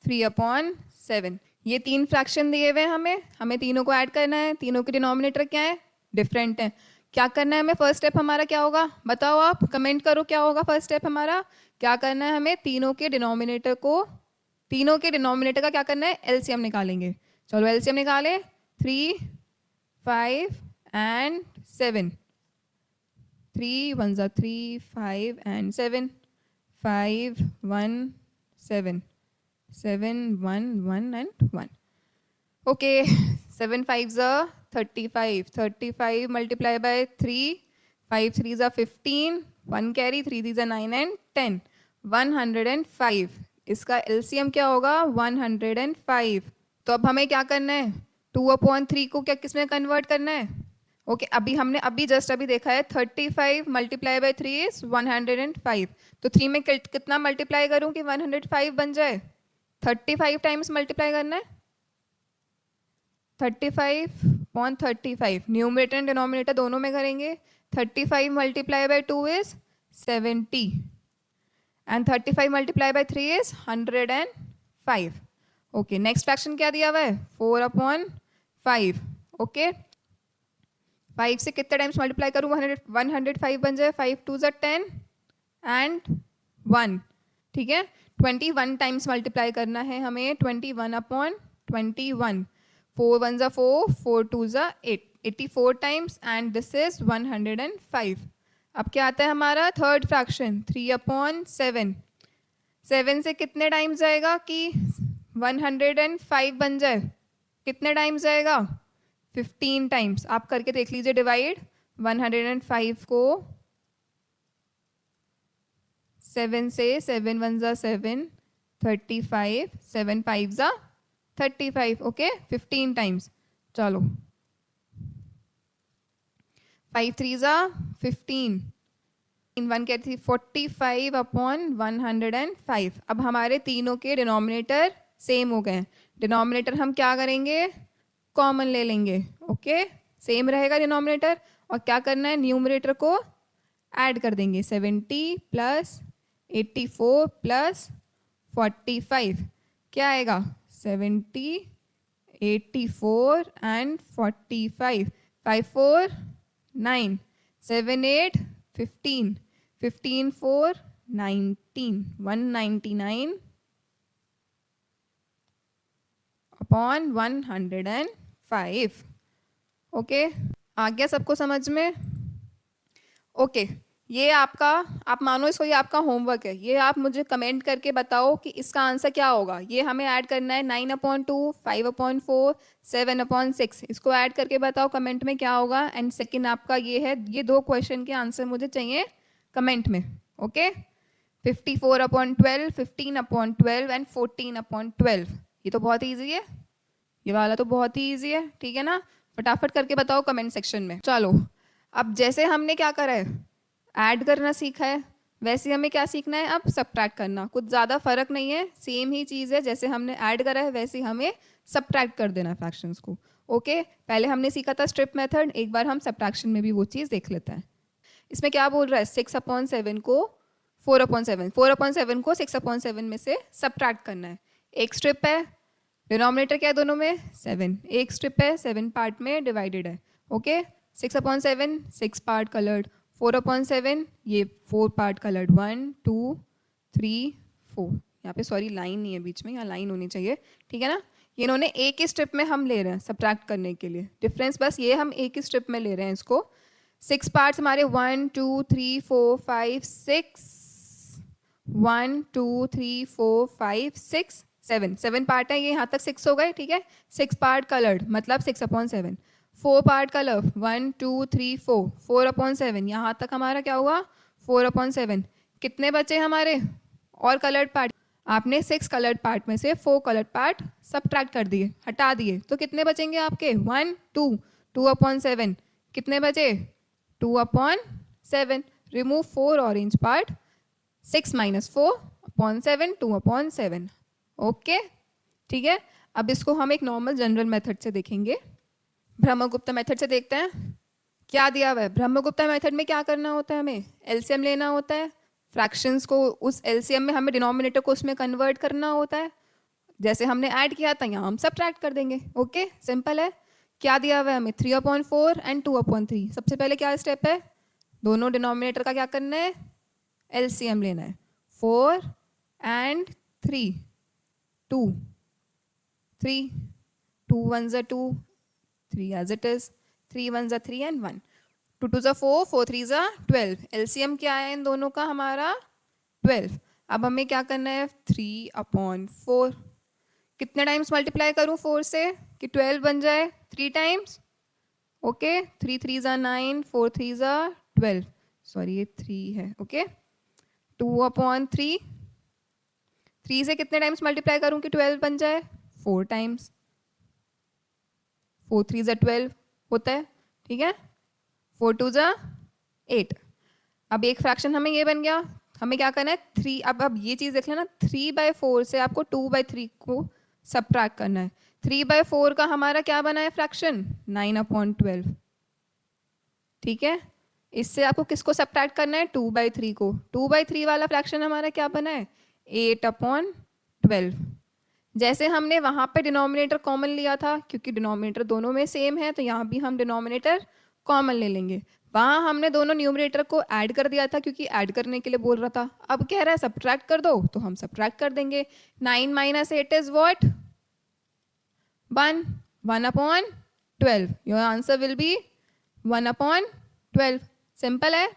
3/7। ये तीन फ्रैक्शन दिए हुए हैं, हमें तीनों को ऐड करना है। तीनों के डिनोमिनेटर क्या है? डिफरेंट है। क्या करना है हमें? फर्स्ट स्टेप हमारा क्या होगा बताओ, आप कमेंट करो क्या होगा फर्स्ट स्टेप हमारा। क्या करना है हमें? तीनों के डिनोमिनेटर का क्या करना है? एलसीएम निकालेंगे। चलो एलसीएम निकाले। 3, 5 and 7। 3 1 3, 5 and 7, 5 1 7, 7 1 1 and 1। Okay, 7 5 35, 35 multiply by 3, 5 3 15, 1 carry, 3 3 9 and 10, 105। इसका एलसीएम क्या होगा? 105। तो अब हमें क्या करना है? 2/3 को क्या किस में कन्वर्ट करना है? ओके, अभी जस्ट देखा है। 35 मल्टीप्लाई बाय 3 इज 105। तो 3 में कितना मल्टीप्लाई करूं कि 105 बन जाए? 35 टाइम्स मल्टीप्लाई करना है। 35/35 न्यूमरेटर एंड डिनोमिनेटर दोनों में करेंगे। 35 multiply by 2 is 70 and 35 multiply by 3 is 105। Okay, next fraction क्या दिया हुआ है? 4/5। ओके, 5 से कितने टाइम्स मल्टीप्लाई करूँ? 105 बन जाए। 5 2 10 एंड 1। ठीक है, 21 टाइम्स मल्टीप्लाई करना है हमें। 21/21। 4 1 4, 4 2 8, 84 टाइम्स एंड दिस इज 105। अब क्या आता है हमारा थर्ड फ्रैक्शन? 3/7। 7 से कितने टाइम्स जाएगा कि 105 बन जाए? कितने टाइम्स जाएगा? 15 टाइम्स। आप करके देख लीजिए डिवाइड। 105 को 7 से, 7 1 7, 35, 7 5 35। Okay, 15 times. चलो 5 3 15, 1 क्या थी? 45/105। अब हमारे तीनों के डिनोमिनेटर सेम हो गए। डिनोमिनेटर हम क्या करेंगे? कॉमन ले लेंगे। ओके, सेम रहेगा डिनोमिनेटर। और क्या करना है? न्यूमरेटर को ऐड कर देंगे। 70 प्लस 84 प्लस 45 क्या आएगा? 70, 84 एंड 45। 5 4 9, 7 8 15, 15 4 19, 199/105। ओके, आ गया सबको समझ में? ओके, ये आपका, आप मानो इसको ये आपका होमवर्क है। ये आप मुझे कमेंट करके बताओ कि इसका आंसर क्या होगा। ये हमें ऐड करना है 9/2, 5/4, 7/6। इसको ऐड करके बताओ कमेंट में क्या होगा। एंड सेकंड आपका ये है, ये 2 क्वेश्चन के आंसर मुझे चाहिए कमेंट में। Okay, 54/12, 15/12 and 14/12। ये तो बहुत ईजी है, ये वाला तो बहुत ही ईजी है। ठीक है ना, फटाफट करके बताओ कमेंट सेक्शन में। चलो, अब जैसे हमने क्या करा है, ऐड करना सीखा है, वैसे हमें क्या सीखना है अब? सब्ट्रैक्ट करना। कुछ ज़्यादा फर्क नहीं है, सेम ही चीज़ है। जैसे हमने ऐड करा है वैसे हमें सब्ट्रैक्ट कर देना फ्रैक्शंस को। ओके, पहले हमने सीखा था स्ट्रिप मेथड, एक बार हम सब्ट्रैक्शन में भी वो चीज़ देख लेते हैं। इसमें क्या बोल रहा है? 6/7 को 4/7, 4/7 को 6/7 में से सब्ट्रैक्ट करना है। एक स्ट्रिप है, डिनोमिनेटर क्या है दोनों में? 7। एक स्ट्रिप है, 7 पार्ट में डिवाइडेड है। ओके, 6/7 6 पार्ट कलर्ड, 4/7 ये 4 पार्ट कलर्ड, 1 2 3 4। यहाँ पे सॉरी लाइन नहीं है बीच में, यहाँ लाइन होनी चाहिए। ठीक है ना, ये इन्होंने एक ही स्ट्रिप में हम ले रहे हैं सब्ट्रैक्ट करने के लिए। डिफरेंस बस ये, हम एक ही स्ट्रिप में ले रहे हैं इसको। 6 पार्ट्स हमारे 1 2 3 4 5 6, 1 2 3 4 5 6 7, 7 पार्ट है, ये यहाँ तक 6 हो गए। ठीक है, 6 पार्ट कलर्ड मतलब 6/7। 4 पार्ट कलर 1 2 3 4, 4/7 यहाँ तक हमारा क्या हुआ? 4/7। कितने बचे हमारे और कलर्ड पार्ट? आपने 6 कलर्ड पार्ट में से 4 कलर्ड पार्ट सब्ट्रैक्ट कर दिए, हटा दिए, तो कितने बचेंगे आपके? 1 2, 2/7। कितने बचे? 2/7। 7. Remove 4 orange part. 6 minus 4 upon 7, 2 upon 7. Okay, ठीक है। अब इसको हम एक नॉर्मल जनरल मेथड से देखेंगे। ब्रह्मगुप्ता मेथड से देखते हैं क्या दिया हुआ है। ब्रह्मगुप्ता मेथड में क्या करना होता है, हमें एलसीएम लेना होता है, फ्रैक्शंस को उस एलसीएम में हमें डिनोमिनेटर को उसमें कन्वर्ट करना होता है। जैसे हमने ऐड किया था यहाँ हम सब्ट्रैक्ट कर देंगे। ओके, सिंपल है। क्या दिया हुआ है हमें 3/4 एंड 2/3। सबसे पहले क्या स्टेप है, दोनों डिनोमिनेटर का क्या करना है, एलसीएम लेना है। 4 and 3, 2, 3, 2 1s are 2, 3 as it is, 3 1s are 3 and 1, 2 2s are 4, 4 3s are 12। LCM क्या है इन दोनों का, हमारा 12। अब हमें क्या करना है, 3/4। कितने टाइम्स मल्टीप्लाई करूं 4 से कि 12 बन जाए, 3 times. Okay, 3 3s are 9, 4 3s are 12, sorry ये 3 है। ओके, 2/3, 3 से कितने टाइम्स मल्टीप्लाई करूं कि 12 बन जाए, 4 टाइम्स। 4 3s are 12 होता है, ठीक है। 4 2s are 8। अब एक फ्रैक्शन हमें ये बन गया, हमें क्या करना है 3। अब ये चीज़ देख लेना, 3/4 से आपको 2/3 को सब्ट्रैक्ट करना है। 3/4 का हमारा क्या बना है फ्रैक्शन, 9/12, ठीक है। इससे आपको किसको सब्ट्रैक्ट करना है, 2/3 को। 2/3 वाला फ्रैक्शन हमारा क्या बना है, 8/12। जैसे हमने वहाँ पे डिनोमिनेटर कॉमन लिया था, क्योंकि डिनोमिनेटर दोनों में सेम है, तो यहाँ भी हम डिनोमिनेटर कॉमन ले लेंगे। वहाँ हमने दोनों न्यूमरेटर को ऐड कर दिया था, क्योंकि ऐड करने के लिए बोल रहा था। अब कह रहा है सब्ट्रैक्ट कर दो, तो हम सब्ट्रैक्ट कर देंगे। 9 - 8 is what, 1, 1/12। Your answer will be 1/12। Simple है।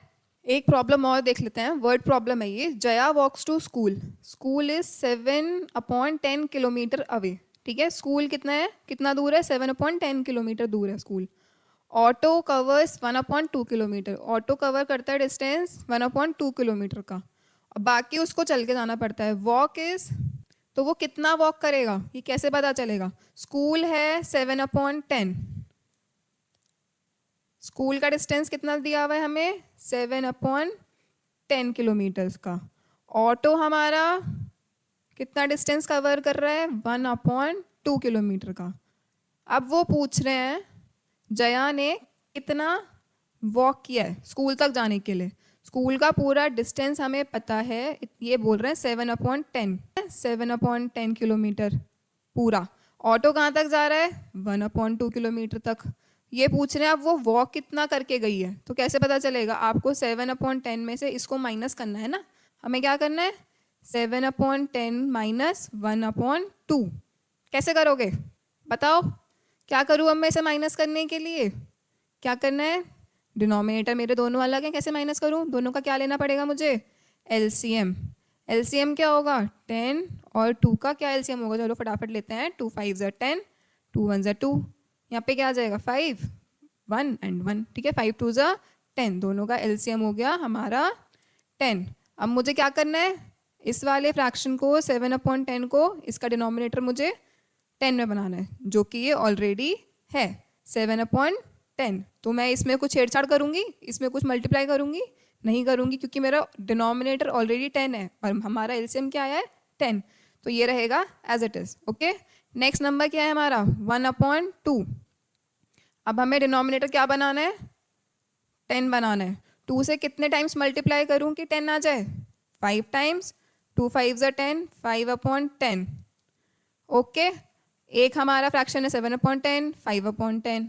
एक प्रॉब्लम और देख लेते हैं, वर्ड प्रॉब्लम है ये। Jaya walks to school, school is 7/10 kilometre away, ठीक है। स्कूल कितना है, कितना दूर है, 7/10 किलोमीटर दूर है school. Auto covers 1/2 kilometre, auto cover करता है डिस्टेंस 1/2 किलोमीटर का, और बाकी उसको चल के जाना पड़ता है। वॉक इज, तो वो कितना वॉक करेगा ये कैसे पता चलेगा, स्कूल है 7/10, स्कूल का डिस्टेंस कितना दिया हुआ है हमें, 7/10 किलोमीटर्स का। ऑटो हमारा कितना डिस्टेंस कवर कर रहा है, 1/2 किलोमीटर का। अब वो पूछ रहे हैं जया ने कितना वॉक किया है स्कूल तक जाने के लिए। स्कूल का पूरा डिस्टेंस हमें पता है, ये बोल रहे हैं 7/10 किलोमीटर पूरा। ऑटो कहाँ तक जा रहा है, 1/2 किलोमीटर तक। ये पूछ रहे हैं अब वो वॉक कितना करके गई है, तो कैसे पता चलेगा, आपको 7/10 में से इसको माइनस करना है ना। हमें क्या करना है, 7/10 माइनस 1/2। कैसे करोगे बताओ, क्या करूँ अब मैं इसे माइनस करने के लिए, क्या करना है, डिनोमिनेटर मेरे दोनों अलग हैं, कैसे माइनस करूँ, दोनों का क्या लेना पड़ेगा मुझे, एलसीएम। एलसीएम क्या होगा, 10 और 2 का क्या एलसीएम होगा, चलो फटाफट लेते हैं। 2 5s are 10, 2 1s are 2, यहाँ पे क्या आ जाएगा 5, 1 and 1, ठीक है। 5 2s are 10, दोनों का एलसीएम हो गया हमारा 10। अब मुझे क्या करना है, इस वाले फ्रैक्शन को 7/10 को इसका डिनोमिनेटर मुझे 10 में बनाना है, जो कि ये ऑलरेडी है 7/10। तो मैं इसमें कुछ छेड़छाड़ करूंगी, इसमें कुछ मल्टीप्लाई करूंगी, नहीं करूंगी, क्योंकि मेरा डिनोमिनेटर ऑलरेडी 10 है और हमारा एलसीएम क्या है 10, तो ये रहेगा as it is. Okay, next number क्या है हमारा 1/2। अब हमें डिनोमिनेटर क्या बनाना है, 10 बनाना है। 2 से कितने टाइम्स मल्टीप्लाई करूं कि 10 आ जाए, 5 टाइम्स। 2 5s are 10, 5/10। ओके, एक हमारा फ्रैक्शन है 7/10, 5/10,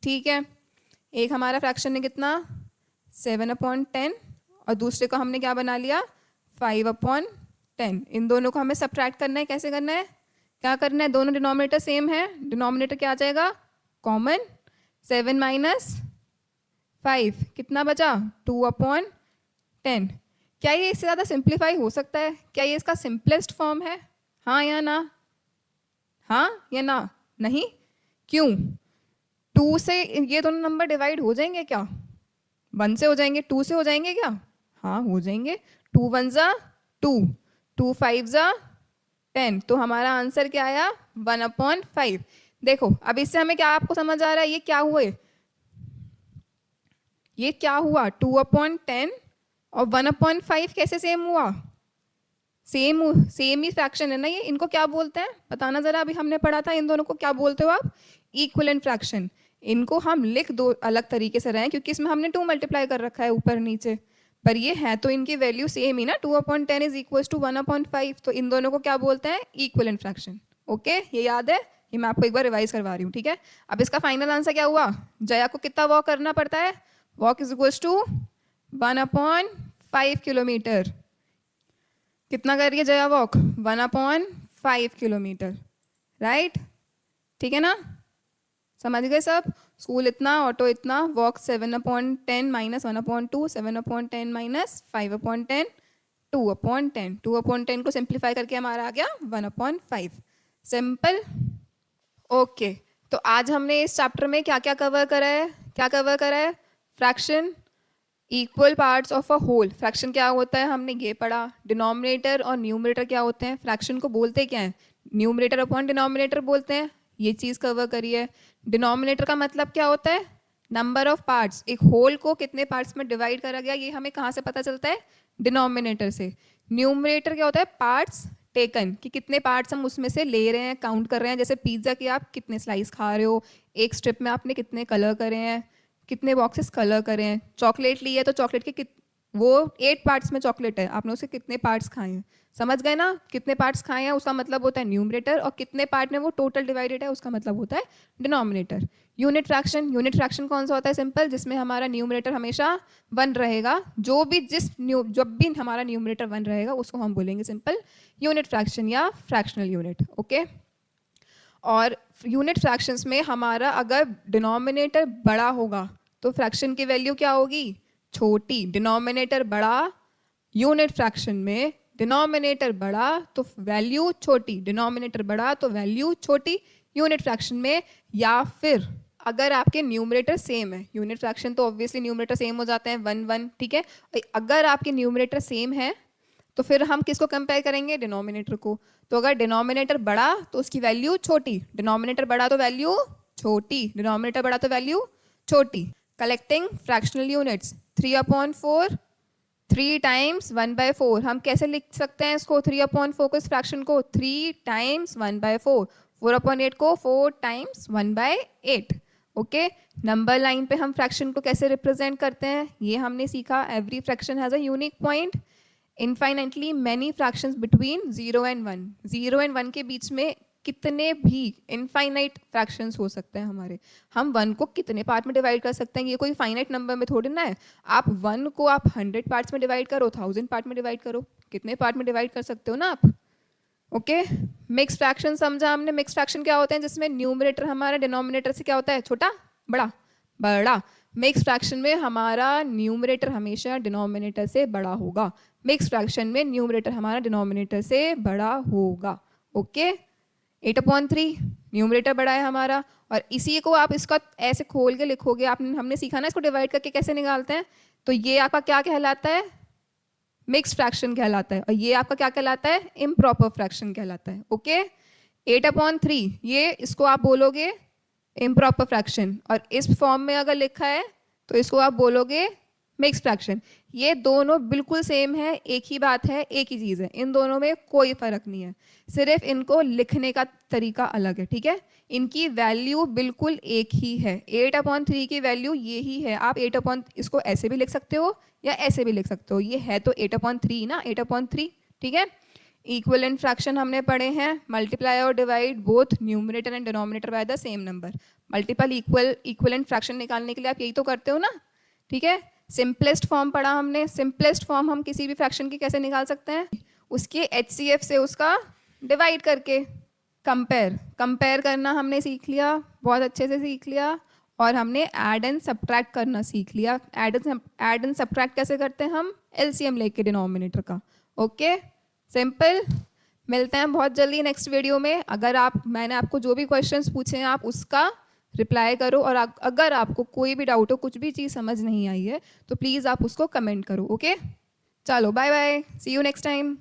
ठीक है। एक हमारा फ्रैक्शन है कितना 7/10, और दूसरे को हमने क्या बना लिया 5/10। इन दोनों को हमें सब्ट्रैक्ट करना है, कैसे करना है, क्या करना है, दोनों डिनोमिनेटर सेम है, डिनोमिनेटर क्या आ जाएगा कॉमन, 7 - 5 कितना बचा 2/10। क्या ये इससे ज़्यादा सिंप्लीफाई हो सकता है, क्या ये इसका सिंपलेस्ट फॉर्म है, हाँ या ना, हाँ या ना, नहीं, क्यों, 2 से ये दोनों नंबर डिवाइड हो जाएंगे क्या, 1 से हो जाएंगे, 2 से हो जाएंगे क्या, हाँ हो जाएंगे। 2 1s are 2, 2 5s are 10, तो हमारा आंसर क्या आया 1/5। देखो अब इससे हमें क्या आपको समझ आ रहा है, ये क्या हुए, ये क्या हुआ 2/10 और 1/5 कैसे सेम हुआ? सेम ही फ्रैक्शन है ना ये। इनको क्या बोलते हैं बताना जरा, अभी हमने पढ़ा था इन दोनों को क्या बोलते हो आप? Equivalent fraction. इनको हम लिख दो अलग तरीके से रहे हैं क्योंकि इसमें हमने 2 मल्टीप्लाई कर रखा है ऊपर नीचे, पर ये है तो इनकी वैल्यू सेम ही ना। 2/10 इज इक्वल टू 1/5, तो इन दोनों को क्या बोलते हैं? Equivalent fraction. ओके, ये याद है? ये मैं आपको एक बार रिवाइज करवा रही हूँ, ठीक है। अब इसका फाइनल आंसर क्या हुआ? जया को कितना वॉक करना पड़ता है? Walk is equal to 1/5 kilometre. कितना कर रही है जया वॉक? 1/5 kilometre, right? ठीक है ना, समझ गए सब? स्कूल इतना, ऑटो इतना, वॉक 7/10 माइनस 1/2, 7/10 माइनस 5/10, 2/10। 2/10 को सिंप्लीफाई करके हमारा आ गया 1/5। सिंपल। ओके, तो आज हमने इस चैप्टर में क्या क्या कवर करा है? क्या कवर करा है? Fraction, equal parts of a whole. Fraction क्या होता है हमने ये पढ़ा। डिनोमिनेटर और न्यूमरेटर क्या होते हैं? फ्रैक्शन को बोलते क्या है? न्यूमरेटर अपॉन डिनोमिनेटर बोलते हैं। ये चीज़ कवर करी है। डिनोमिनेटर का मतलब क्या होता है? Number of parts. एक होल को कितने पार्ट्स में डिवाइड करा गया ये हमें कहाँ से पता चलता है? डिनोमिनेटर से। न्यूमरेटर क्या होता है? पार्ट्स टेकन, कि कितने पार्ट्स हम उसमें से ले रहे हैं, काउंट कर रहे हैं। जैसे पिज्ज़ा की आप कितने स्लाइस खा रहे हो, एक स्ट्रिप में आपने कितने कलर करे हैं, कितने बॉक्सेस कलर करे हैं। चॉकलेट ली है तो चॉकलेट के वो 8 पार्ट्स में चॉकलेट है, आपने उसे कितने पार्ट्स खाए हैं, समझ गए ना? कितने पार्ट्स खाए हैं उसका मतलब होता है न्यूमरेटर, और कितने पार्ट में वो टोटल डिवाइडेड है उसका मतलब होता है denominator. Unit fraction, unit fraction कौन सा होता है? सिंपल, जिसमें हमारा न्यूमरेटर हमेशा 1 रहेगा। जब भी हमारा न्यूमरेटर 1 रहेगा उसको हम बोलेंगे सिंपल यूनिट फ्रैक्शन या फ्रैक्शनल यूनिट। ओके, और यूनिट फ्रैक्शंस में हमारा अगर डिनोमिनेटर बड़ा होगा तो फ्रैक्शन की वैल्यू क्या होगी? छोटी। डिनोमिनेटर बड़ा यूनिट फ्रैक्शन में, डिनोमिनेटर बड़ा तो वैल्यू छोटी, डिनोमिनेटर बड़ा तो वैल्यू छोटी यूनिट फ्रैक्शन में। या फिर अगर आपके न्यूमरेटर सेम है, यूनिट फ्रैक्शन तो ऑब्वियसली न्यूमरेटर सेम हो जाते हैं 1 1, ठीक है। अगर आपके न्यूमरेटर सेम है तो फिर हम किसको कंपेयर करेंगे? डिनोमिनेटर को। तो अगर डिनोमिनेटर बड़ा तो उसकी वैल्यू छोटी, डिनोमिनेटर बड़ा तो वैल्यू छोटी, डिनोमिनेटर बड़ा तो वैल्यू छोटी। Collecting fractional units 3/4, 3 times 1/4। हम कैसे लिख सकते हैं इसको? 3/4 को, इस फ्रैक्शन को 3 टाइम्स 1/4, 4/8 को 4 टाइम्स 1/8। ओके, नंबर लाइन पे हम फ्रैक्शन को कैसे रिप्रेजेंट करते हैं ये हमने सीखा। Every fraction has a unique point. Infinitely many fractions between 0 and 1। 0 and 1 के बीच में कितने भी इनफाइनाइट फ्रैक्शंस हो सकते हैं हमारे। हम 1 को कितने पार्ट में डिवाइड कर सकते हैं? ये कोई फाइनाइट नंबर में थोड़ी ना है। आप 1 को आप 100 पार्ट्स में डिवाइड करो, 1000 पार्ट में डिवाइड करो, कितने पार्ट में डिवाइड कर सकते हो ना आप। ओके, मिक्स फ्रैक्शन समझा हमने। मिक्स फ्रैक्शन क्या होते हैं? जिसमें न्यूमरेटर हमारा डिनोमिनेटर से क्या होता है? छोटा, बड़ा, बड़ा। मिक्स फ्रैक्शन में हमारा न्यूमरेटर हमेशा डिनोमिनेटर से बड़ा होगा। मिक्स फ्रैक्शन में न्यूमरेटर हमारा डिनोमिनेटर से बड़ा होगा। ओके, 8/3 न्यूमरेटर बड़ा है हमारा, और इसी को आप इसका ऐसे खोल के लिखोगे। हमने सीखा ना इसको डिवाइड करके कैसे निकालते हैं। तो ये आपका क्या कहलाता है? मिक्स फ्रैक्शन कहलाता है। और ये आपका क्या कहलाता है? इम्प्रॉपर फ्रैक्शन कहलाता है। ओके, 8/3 ये इसको आप बोलोगे इम्प्रॉपर फ्रैक्शन, और इस फॉर्म में अगर लिखा है तो इसको आप बोलोगे मिक्स फ्रैक्शन। ये दोनों बिल्कुल सेम है, एक ही बात है, एक ही चीज़ है, इन दोनों में कोई फर्क नहीं है, सिर्फ इनको लिखने का तरीका अलग है, ठीक है। इनकी वैल्यू बिल्कुल एक ही है। 8/3 की वैल्यू ये ही है। आप इसको ऐसे भी लिख सकते हो या ऐसे भी लिख सकते हो। ये है तो 8/3 ना, 8/3, ठीक है। इक्विवेलेंट फ्रैक्शन हमने पढ़े हैं, मल्टीप्लाई और divide both numerator and denominator by the same number. Multiple equivalent fraction निकालने के लिए आप यही तो करते हो ना, ठीक है। सिंपलेस्ट फॉर्म पढ़ा हमने। सिंपलेस्ट फॉर्म हम किसी भी फ्रैक्शन की कैसे निकाल सकते हैं? उसके HCF से उसका डिवाइड करके। कंपेयर करना हमने सीख लिया, बहुत अच्छे से सीख लिया। और हमने ऐड एंड सब्ट्रैक्ट करना सीख लिया। ऐड एंड सब्ट्रैक्ट कैसे करते हैं? हम LCM लेके डिनोमिनेटर का। Okay, simple. मिलते हैं बहुत जल्दी नेक्स्ट वीडियो में। अगर मैंने आपको जो भी क्वेश्चंस पूछे हैं आप उसका रिप्लाई करो, और अगर आपको कोई भी डाउट हो, कुछ भी चीज़ समझ नहीं आई है तो प्लीज़ आप उसको कमेंट करो। ओके, चलो bye bye, see you next time.